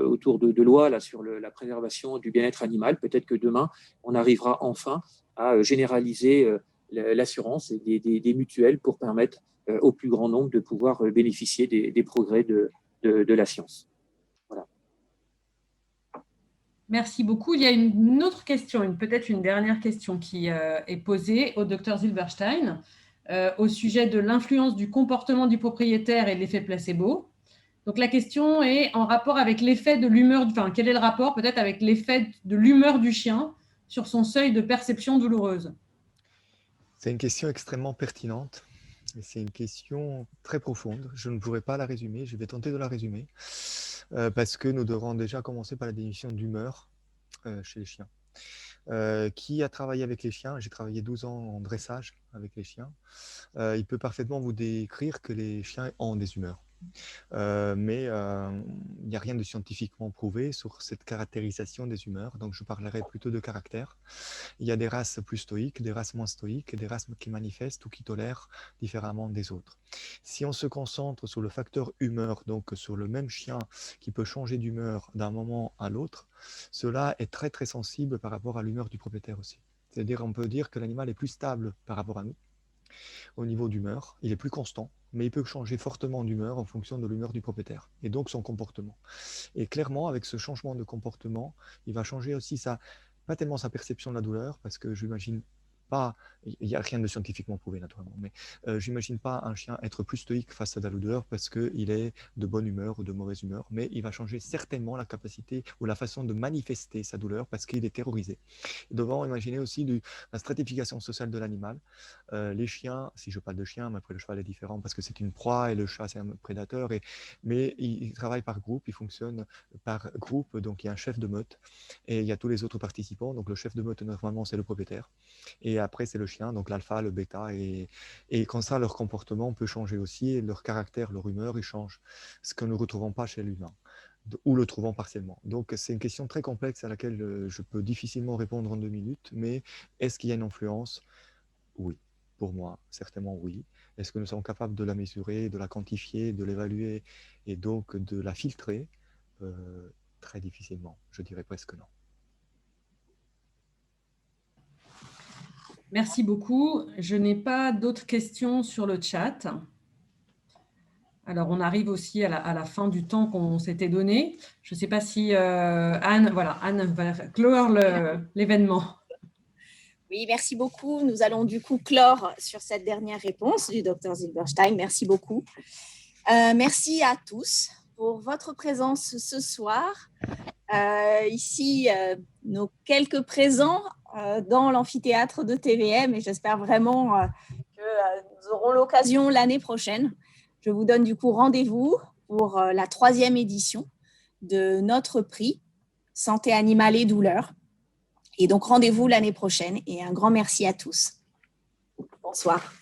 autour de lois là, sur la préservation du bien-être animal. Peut-être que demain, on arrivera enfin à généraliser l'assurance et des mutuelles pour permettre au plus grand nombre de pouvoir bénéficier des progrès de la science. Voilà. Merci beaucoup. Il y a une autre question, peut-être une dernière question qui est posée au docteur Zilberstein au sujet de l'influence du comportement du propriétaire et de l'effet placebo. Donc, la question est en rapport avec l'effet de l'humeur, enfin, quel est le rapport peut-être avec l'effet de l'humeur du chien sur son seuil de perception douloureuse? C'est une question extrêmement pertinente et c'est une question très profonde. Je ne pourrais pas la résumer, je vais tenter de la résumer parce que nous devrons déjà commencer par la définition d'humeur chez les chiens. Qui a travaillé avec les chiens? J'ai travaillé 12 ans en dressage avec les chiens. Il peut parfaitement vous décrire que les chiens ont des humeurs. Mais il n'y a rien de scientifiquement prouvé sur cette caractérisation des humeurs, donc je parlerai plutôt de caractère. Il y a des races plus stoïques, des races moins stoïques, et des races qui manifestent ou qui tolèrent différemment des autres. Si on se concentre sur le facteur humeur, donc sur le même chien qui peut changer d'humeur d'un moment à l'autre, cela est très très sensible par rapport à l'humeur du propriétaire aussi. C'est-à-dire on peut dire que l'animal est plus stable par rapport à nous au niveau d'humeur, il est plus constant, mais il peut changer fortement d'humeur en fonction de l'humeur du propriétaire et donc son comportement. Et clairement, avec ce changement de comportement, il va changer aussi pas tellement sa perception de la douleur, parce que j'imagine pas, il n'y a rien de scientifiquement prouvé naturellement, mais j'imagine pas un chien être plus stoïque face à la douleur parce qu'il est de bonne humeur ou de mauvaise humeur, mais il va changer certainement la capacité ou la façon de manifester sa douleur parce qu'il est terrorisé. Nous devons imaginer aussi la stratification sociale de l'animal. Les chiens, si je parle de chiens, mais après le cheval est différent parce que c'est une proie et le chat c'est un prédateur, mais ils travaillent par groupe, ils fonctionnent par groupe, donc il y a un chef de meute et il y a tous les autres participants, donc le chef de meute normalement c'est le propriétaire. Et après, c'est le chien, donc l'alpha, le bêta. Et comme ça, leur comportement peut changer aussi, et leur caractère, leur humeur, ils changent. Ce que nous ne retrouvons pas chez l'humain, ou le trouvons partiellement. Donc, c'est une question très complexe à laquelle je peux difficilement répondre en 2 minutes. Mais est-ce qu'il y a une influence? Oui. Pour moi, certainement oui. Est-ce que nous sommes capables de la mesurer, de la quantifier, de l'évaluer et donc de la filtrer? Très difficilement. Je dirais presque non. Merci beaucoup. Je n'ai pas d'autres questions sur le chat. Alors, on arrive aussi à la fin du temps qu'on s'était donné. Je ne sais pas si Anne va clore l'événement. Oui, merci beaucoup. Nous allons du coup clore sur cette dernière réponse du Dr Zilberstein. Merci beaucoup. Merci à tous pour votre présence ce soir. Ici, nos quelques présents dans l'amphithéâtre de TVM et j'espère vraiment que nous aurons l'occasion l'année prochaine. Je vous donne du coup rendez-vous pour la 3e édition de notre prix Santé animale et douleur. Et donc rendez-vous l'année prochaine et un grand merci à tous. Bonsoir.